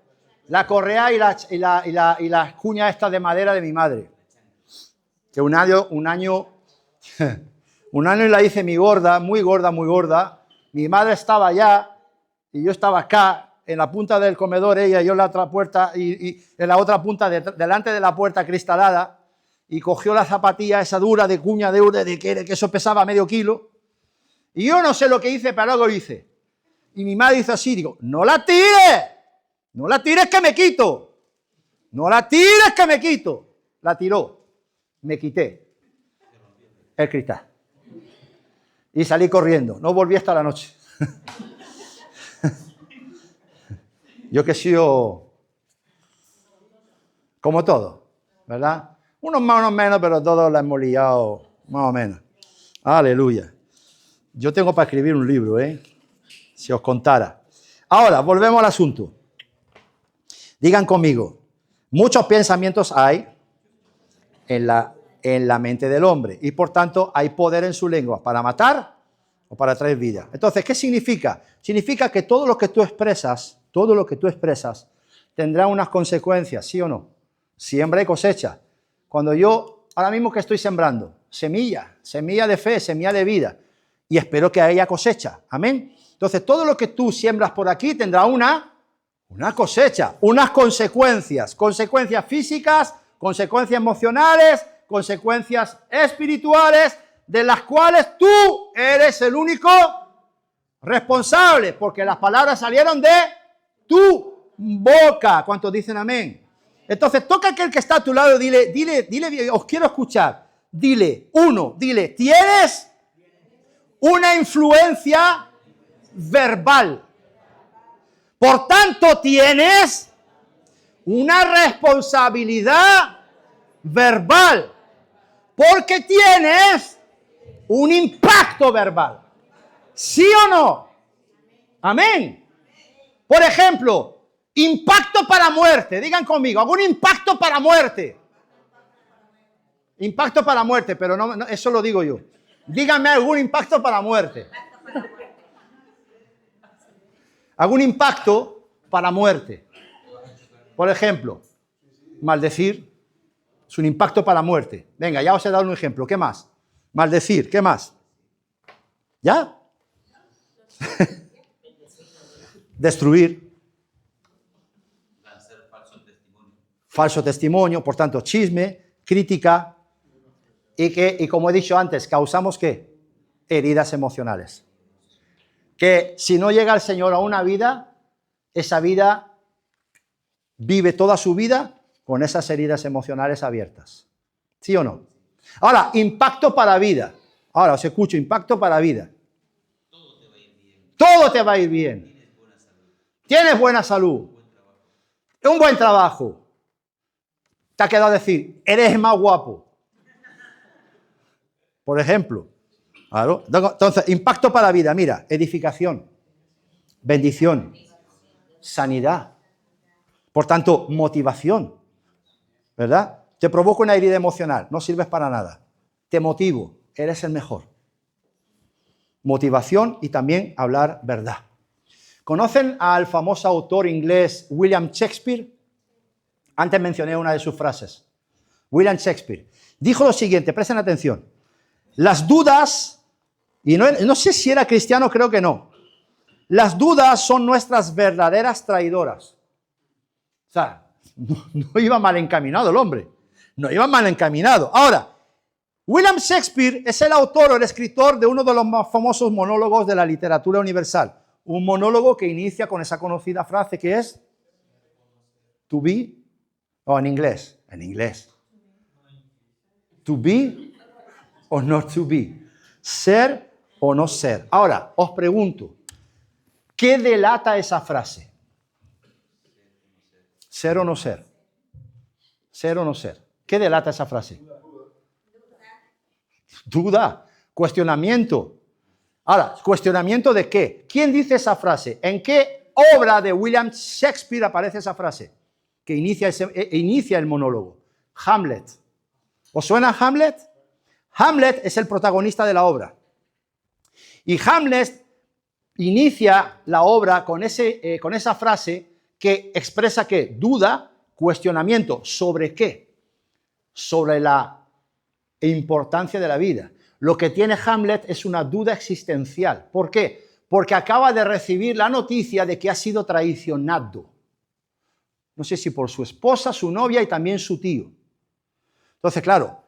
La correa y la cuña esta de madera de mi madre. Que un año y la hice muy gorda, muy gorda, muy gorda. Mi madre estaba allá y yo estaba acá, en la punta del comedor, ella y yo en la otra puerta, y en la otra punta, delante de la puerta cristalada, y cogió la zapatilla esa dura de cuña de que eso pesaba medio kilo. Y yo no sé lo que hice, pero algo hice. Y mi madre hizo así, digo, ¡no la tires! ¡No la tires que me quito! ¡No la tires que me quito! La tiró. Me quité el cristal. Y salí corriendo. No volví hasta la noche. Yo que he sido como todo, ¿verdad? Unos más, unos menos, pero todos la hemos liado más o menos. Aleluya. Yo tengo para escribir un libro, si os contara. Ahora, volvemos al asunto. Digan conmigo, muchos pensamientos hay en la mente del hombre y por tanto hay poder en su lengua para matar o para traer vida. Entonces, ¿qué significa? Significa que todo lo que tú expresas tendrá unas consecuencias, ¿sí o no? Siembra y cosecha. Cuando yo, ahora mismo que estoy sembrando, semilla de fe, semilla de vida, y espero que haya cosecha, amén. Entonces, todo lo que tú siembras por aquí tendrá una cosecha, unas consecuencias físicas, consecuencias emocionales, consecuencias espirituales, de las cuales tú eres el único responsable, porque las palabras salieron de tu boca. ¿Cuántos dicen amén? Entonces, toca a aquel que está a tu lado, dile, os quiero escuchar. Dile, tienes una influencia verbal. Por tanto, tienes una responsabilidad verbal, porque tienes un impacto verbal. ¿Sí o no? Amén. Por ejemplo, impacto para muerte. Digan conmigo, algún impacto para muerte. Impacto para muerte, pero no, eso lo digo yo. Díganme algún impacto para muerte. Algún impacto para muerte. Por ejemplo, maldecir es un impacto para muerte. Venga, ya os he dado un ejemplo. ¿Qué más? Maldecir, ¿qué más? ¿Ya? Destruir. Lanzar Falso testimonio, por tanto, chisme, crítica. Y como he dicho antes, causamos ¿qué? Heridas emocionales. Que si no llega el Señor a una vida, esa vida vive toda su vida con esas heridas emocionales abiertas. ¿Sí o no? Ahora, impacto para vida. Ahora os escucho, impacto para vida. Todo te va a ir bien. Todo te va a ir bien. Tienes buena salud. Tienes buena salud. Buen trabajo. Un buen trabajo. Te ha quedado decir, eres más guapo. Por ejemplo. Claro. Entonces, impacto para vida. Mira, edificación, bendición, sanidad. Por tanto, motivación. ¿Verdad? Te provoco una herida emocional. No sirves para nada. Te motivo. Eres el mejor. Motivación y también hablar verdad. ¿Conocen al famoso autor inglés William Shakespeare? Antes mencioné una de sus frases. William Shakespeare dijo lo siguiente, presten atención. Las dudas, y no sé si era cristiano, creo que no. Las dudas son nuestras verdaderas traidoras. O sea, no iba mal encaminado el hombre. No iba mal encaminado. Ahora, William Shakespeare es el autor o el escritor de uno de los más famosos monólogos de la literatura universal. Un monólogo que inicia con esa conocida frase que es to be, o en inglés, to be o not to be, ser o no ser. Ahora, os pregunto, ¿qué delata esa frase? ¿Ser o no ser? ¿Ser o no ser? ¿Qué delata esa frase? Duda, cuestionamiento. Ahora, ¿cuestionamiento de qué? ¿Quién dice esa frase? ¿En qué obra de William Shakespeare aparece esa frase? Que inicia el monólogo. Hamlet. ¿Os suena Hamlet? Hamlet es el protagonista de la obra. Y Hamlet inicia la obra con esa frase que expresa ¿qué? Duda, cuestionamiento. ¿Sobre qué? Sobre la importancia de la vida. Lo que tiene Hamlet es una duda existencial. ¿Por qué? Porque acaba de recibir la noticia de que ha sido traicionado. No sé si por su esposa, su novia y también su tío. Entonces, claro,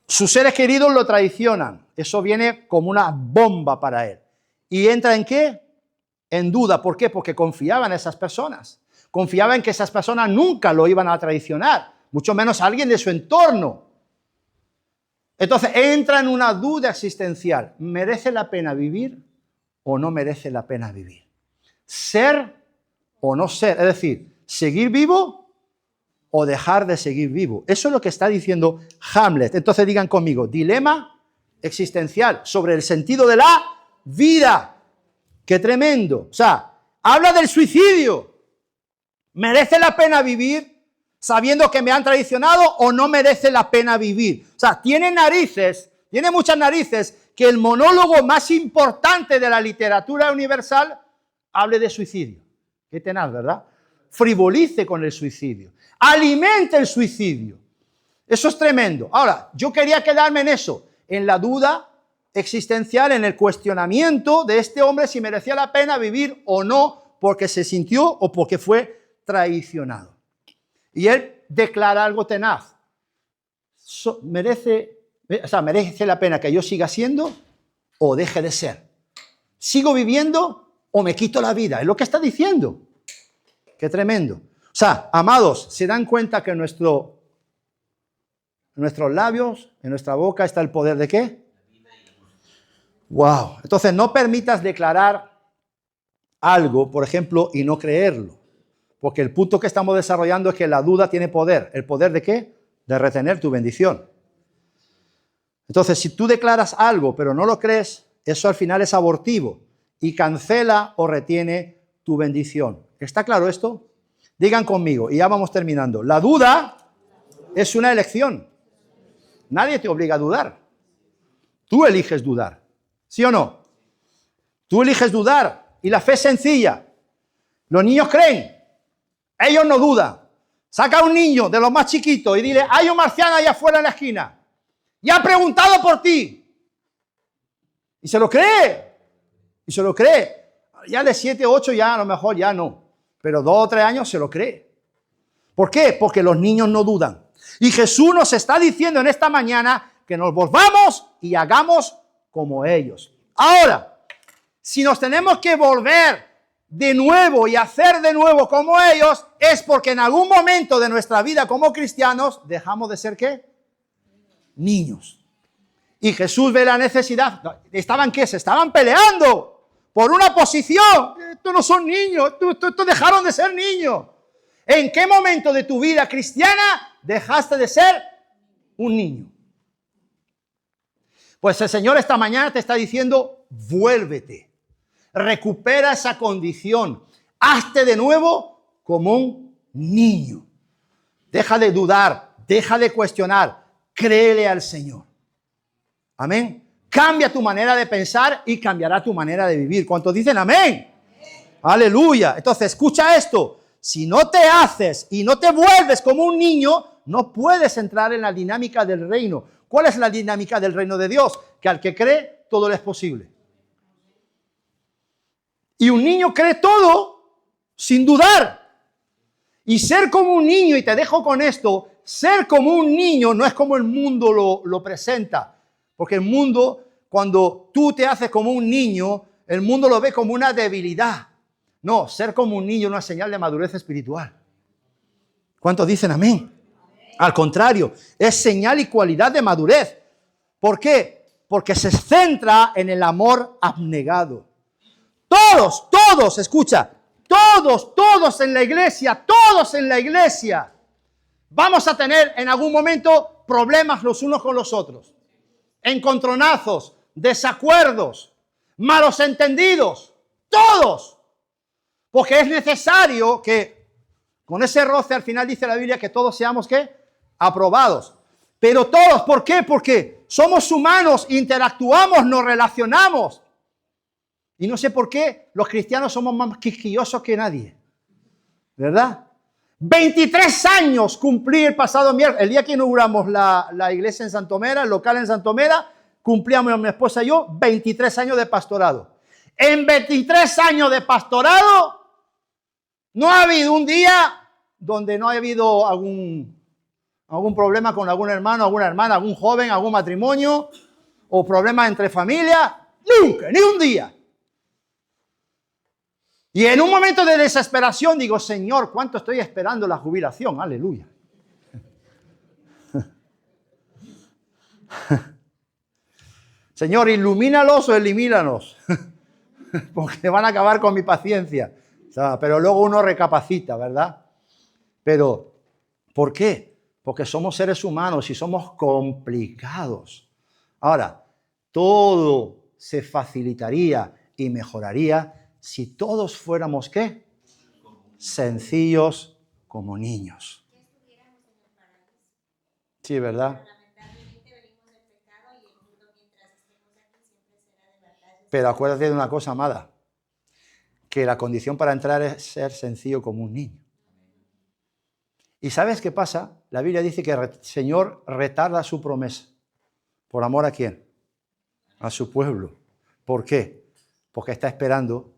sus seres queridos lo traicionan. Eso viene como una bomba para él. ¿Y entra en qué? En duda. ¿Por qué? Porque confiaba en esas personas. Confiaba en que esas personas nunca lo iban a traicionar, mucho menos alguien de su entorno. Entonces entra en una duda existencial. ¿Merece la pena vivir o no merece la pena vivir? ¿Ser o no ser? Es decir, ¿seguir vivo o dejar de seguir vivo? Eso es lo que está diciendo Hamlet. Entonces digan conmigo, dilema existencial sobre el sentido de la vida. ¡Qué tremendo! O sea, habla del suicidio. ¿Merece la pena vivir sabiendo que me han traicionado o no merece la pena vivir? O sea, tiene muchas narices que el monólogo más importante de la literatura universal hable de suicidio. Qué tenaz, ¿verdad? Frivolice con el suicidio. Alimente el suicidio. Eso es tremendo. Ahora, yo quería quedarme en eso, en la duda existencial, en el cuestionamiento de este hombre si merecía la pena vivir o no, porque se sintió o porque fue traicionado. Y él declara algo tenaz. ¿Merece la pena que yo siga siendo o deje de ser? ¿Sigo viviendo o me quito la vida? Es lo que está diciendo. Qué tremendo. O sea, amados, ¿se dan cuenta que en nuestros labios, en nuestra boca está el poder de qué? Wow. Entonces, no permitas declarar algo, por ejemplo, y no creerlo. Porque el punto que estamos desarrollando es que la duda tiene poder. ¿El poder de qué? De retener tu bendición. Entonces, si tú declaras algo pero no lo crees, eso al final es abortivo y cancela o retiene tu bendición. ¿Está claro esto? Digan conmigo y ya vamos terminando. La duda es una elección. Nadie te obliga a dudar. Tú eliges dudar. ¿Sí o no? Tú eliges dudar y la fe es sencilla. Los niños creen. Ellos no dudan. Saca a un niño de los más chiquitos y dile, hay un marciano allá afuera en la esquina. Y ha preguntado por ti. Y se lo cree. Y se lo cree. Ya de 7, 8 ya a lo mejor ya no. Pero 2 o 3 años se lo cree. ¿Por qué? Porque los niños no dudan. Y Jesús nos está diciendo en esta mañana que nos volvamos y hagamos como ellos. Ahora, si nos tenemos que volver de nuevo y hacer de nuevo como ellos, es porque en algún momento de nuestra vida como cristianos dejamos de ser ¿qué? Niños. Y Jesús ve la necesidad. ¿Estaban qué? Se estaban peleando por una posición. Estos no son niños, estos dejaron de ser niños. ¿En qué momento de tu vida cristiana dejaste de ser un niño? Pues el Señor esta mañana te está diciendo, vuélvete, recupera esa condición, hazte de nuevo como un niño. Deja de dudar, deja de cuestionar, créele al Señor. Amén. Cambia tu manera de pensar y cambiará tu manera de vivir. ¿Cuántos dicen amén? Aleluya. Entonces, escucha esto. Si no te haces y no te vuelves como un niño, no puedes entrar en la dinámica del reino. ¿Cuál es la dinámica del reino de Dios? Que al que cree, todo le es posible. Y un niño cree todo sin dudar. Y ser como un niño, y te dejo con esto, ser como un niño no es como el mundo lo presenta. Porque el mundo, cuando tú te haces como un niño, el mundo lo ve como una debilidad. No, ser como un niño es una señal de madurez espiritual. ¿Cuántos dicen amén? Al contrario, es señal y cualidad de madurez. ¿Por qué? Porque se centra en el amor abnegado. Todos, escucha, todos en la iglesia, vamos a tener en algún momento problemas los unos con los otros. Encontronazos, desacuerdos, malos entendidos, todos. Porque es necesario que con ese roce al final dice la Biblia que todos seamos ¿qué? Aprobados. Pero todos, ¿por qué? Porque somos humanos, interactuamos, nos relacionamos. Y no sé por qué los cristianos somos más quisquillosos que nadie. ¿Verdad? 23 años cumplí el pasado miércoles. El día que inauguramos la iglesia en Santomera, el local en Santomera, cumplíamos mi esposa y yo 23 años de pastorado. En 23 años de pastorado no ha habido un día donde no ha habido algún problema con algún hermano, alguna hermana, algún joven, algún matrimonio o problemas entre familias. Nunca, ni un día. Y en un momento de desesperación digo, Señor, ¿cuánto estoy esperando la jubilación? Aleluya. Señor, ilumínalos o elimínalos. Porque van a acabar con mi paciencia. O sea, pero luego uno recapacita, ¿verdad? Pero, ¿por qué? Porque somos seres humanos y somos complicados. Ahora, todo se facilitaría y mejoraría si todos fuéramos, ¿qué? Sencillos como niños. Sí, ¿verdad? Pero acuérdate de una cosa, amada, que la condición para entrar es ser sencillo como un niño. ¿Y sabes qué pasa? La Biblia dice que el Señor retarda su promesa. ¿Por amor a quién? A su pueblo. ¿Por qué? Porque está esperando,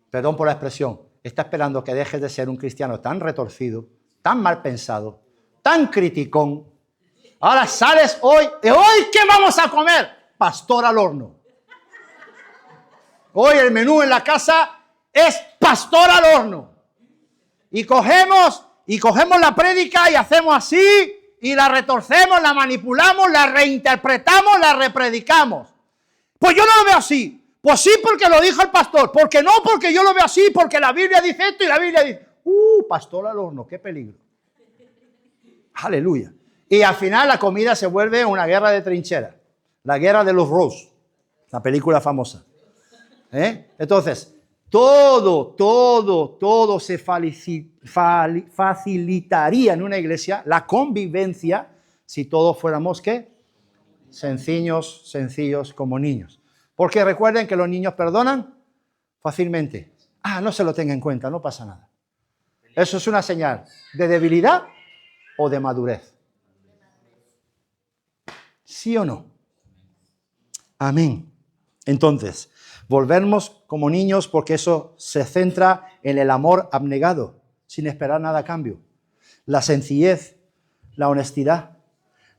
perdón por la expresión, está esperando que dejes de ser un cristiano tan retorcido, tan mal pensado, tan criticón. Ahora sales hoy, ¿de hoy qué vamos a comer? Pastor al horno. Hoy el menú en la casa es pastor al horno. Y cogemos la prédica y hacemos así, y la retorcemos, la manipulamos, la reinterpretamos, la repredicamos. Pues yo no lo veo así. Pues sí, porque lo dijo el pastor. Porque no, porque yo lo veo así, porque la Biblia dice esto y la Biblia dice, pastor al horno, qué peligro. Aleluya. Y al final la comida se vuelve una guerra de trincheras. La guerra de los Rose, la película famosa. Entonces, todo se facilitaría en una iglesia, la convivencia, si todos fuéramos, ¿qué? Sencillos como niños. Porque recuerden que los niños perdonan fácilmente. No se lo tenga en cuenta, no pasa nada. Eso es una señal de debilidad o de madurez. ¿Sí o no? Amén. Entonces, volvernos como niños porque eso se centra en el amor abnegado, sin esperar nada a cambio. La sencillez, la honestidad,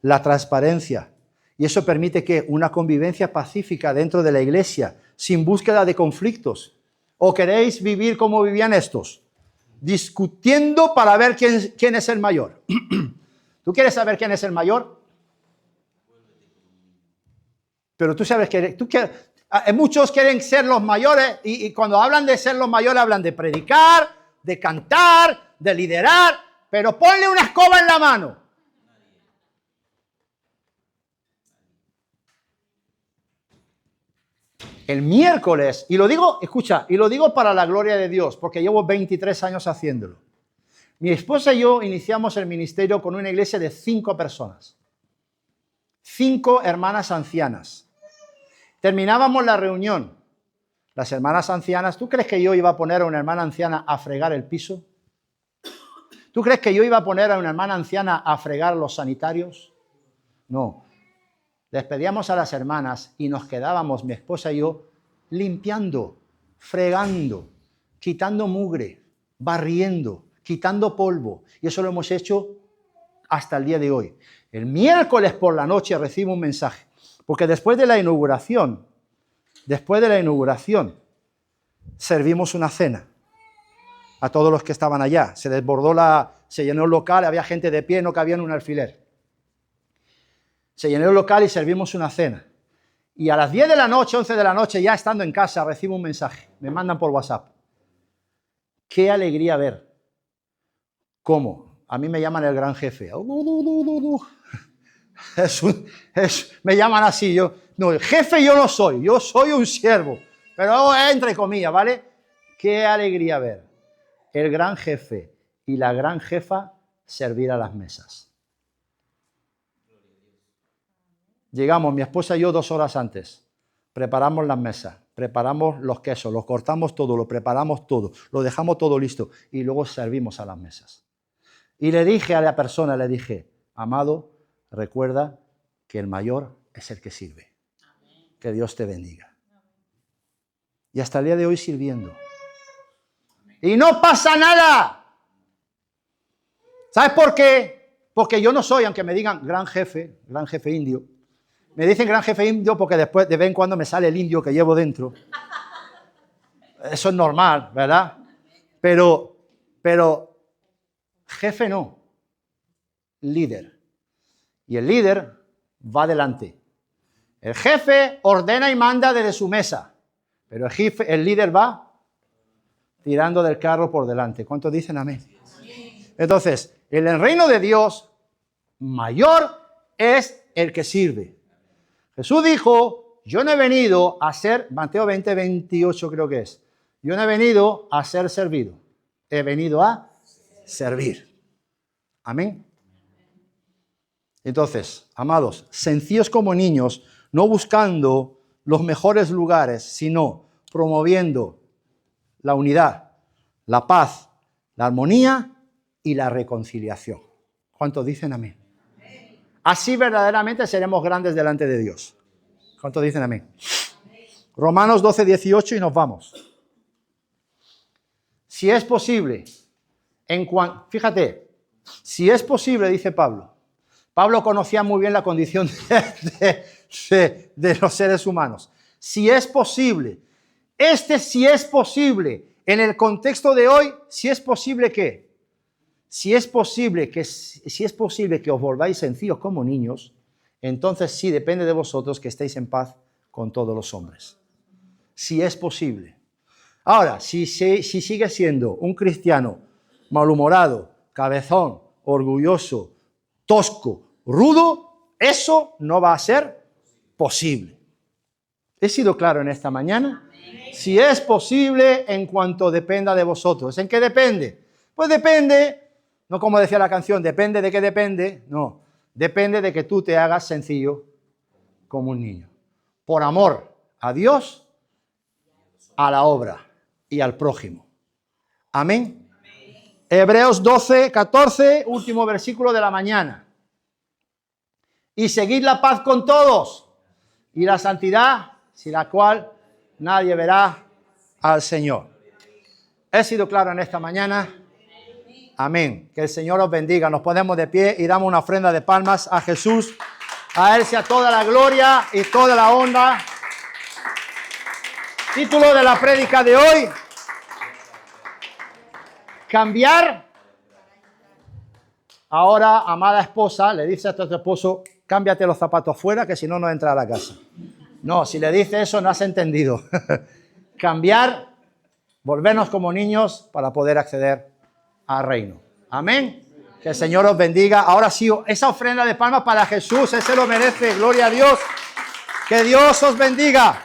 la transparencia. Y eso permite que una convivencia pacífica dentro de la iglesia, sin búsqueda de conflictos. ¿O queréis vivir como vivían estos? Discutiendo para ver quién es el mayor. ¿Tú quieres saber quién es el mayor? Pero tú sabes que muchos quieren ser los mayores y cuando hablan de ser los mayores hablan de predicar, de cantar, de liderar, pero ponle una escoba en la mano. El miércoles, y lo digo, escucha, y lo digo para la gloria de Dios, porque llevo 23 años haciéndolo. Mi esposa y yo iniciamos el ministerio con una iglesia de 5 personas. 5 hermanas ancianas. Terminábamos la reunión. Las hermanas ancianas, ¿tú crees que yo iba a poner a una hermana anciana a fregar el piso? ¿Tú crees que yo iba a poner a una hermana anciana a fregar los sanitarios? No. Despedíamos a las hermanas y nos quedábamos, mi esposa y yo, limpiando, fregando, quitando mugre, barriendo, quitando polvo. Y eso lo hemos hecho hasta el día de hoy. El miércoles por la noche recibo un mensaje, porque después de la inauguración, servimos una cena a todos los que estaban allá. Se llenó el local, había gente de pie, no cabía en un alfiler. Se llenó el local y servimos una cena. Y a las 10 de la noche, 11 de la noche, ya estando en casa, recibo un mensaje. Me mandan por WhatsApp. Qué alegría ver cómo. A mí me llaman el gran jefe. Me llaman así. No, jefe yo no soy, yo soy un siervo. Pero entre comillas, ¿vale? Qué alegría ver el gran jefe y la gran jefa servir a las mesas. Llegamos, mi esposa y yo 2 horas antes. Preparamos las mesas, preparamos los quesos, los cortamos todo, lo preparamos todo, lo dejamos todo listo y luego servimos a las mesas. Y le dije a la persona, le dije, amado, recuerda que el mayor es el que sirve. Que Dios te bendiga. Y hasta el día de hoy sirviendo. Y no pasa nada. ¿Sabes por qué? Porque yo no soy, aunque me digan gran jefe indio. Me dicen gran jefe indio porque después de vez en cuando me sale el indio que llevo dentro. Eso es normal, ¿verdad? Pero jefe no, líder. Y el líder va adelante. El jefe ordena y manda desde su mesa, pero el líder va tirando del carro por delante. ¿Cuántos dicen amén? Entonces, en el reino de Dios, mayor es el que sirve. Jesús dijo, yo no he venido a ser, Mateo 20, 28 creo que es, yo no he venido a ser servido, he venido a servir. Amén. Entonces, amados, sencillos como niños, no buscando los mejores lugares, sino promoviendo la unidad, la paz, la armonía y la reconciliación. ¿Cuántos dicen amén? Así verdaderamente seremos grandes delante de Dios. ¿Cuántos dicen amén? Romanos 12, 18 y nos vamos. Si es posible, fíjate, si es posible, dice Pablo. Pablo conocía muy bien la condición de los seres humanos. Si es posible, si es posible, en el contexto de hoy, si es posible que os volváis sencillos como niños, entonces sí depende de vosotros que estéis en paz con todos los hombres. Si es posible. Ahora, si sigue siendo un cristiano malhumorado, cabezón, orgulloso, tosco, rudo, eso no va a ser posible. ¿He sido claro en esta mañana? Si es posible en cuanto dependa de vosotros. ¿En qué depende? Pues depende. No como decía la canción, depende de qué depende. No, depende de que tú te hagas sencillo como un niño. Por amor a Dios, a la obra y al prójimo. Amén. Hebreos 12, 14, último versículo de la mañana. Y seguid la paz con todos y la santidad, sin la cual nadie verá al Señor. ¿He sido claro en esta mañana? Amén. Que el Señor os bendiga. Nos ponemos de pie y damos una ofrenda de palmas a Jesús. A Él sea toda la gloria y toda la honra. Título de la prédica de hoy. Cambiar. Ahora, amada esposa, le dice a tu esposo, cámbiate los zapatos fuera, que si no, no entra a la casa. No, si le dice eso, no has entendido. Cambiar, volvernos como niños para poder acceder al reino. Amén. Que el Señor os bendiga. Ahora sí, esa ofrenda de palmas para Jesús, Él se lo merece. Gloria a Dios. Que Dios os bendiga.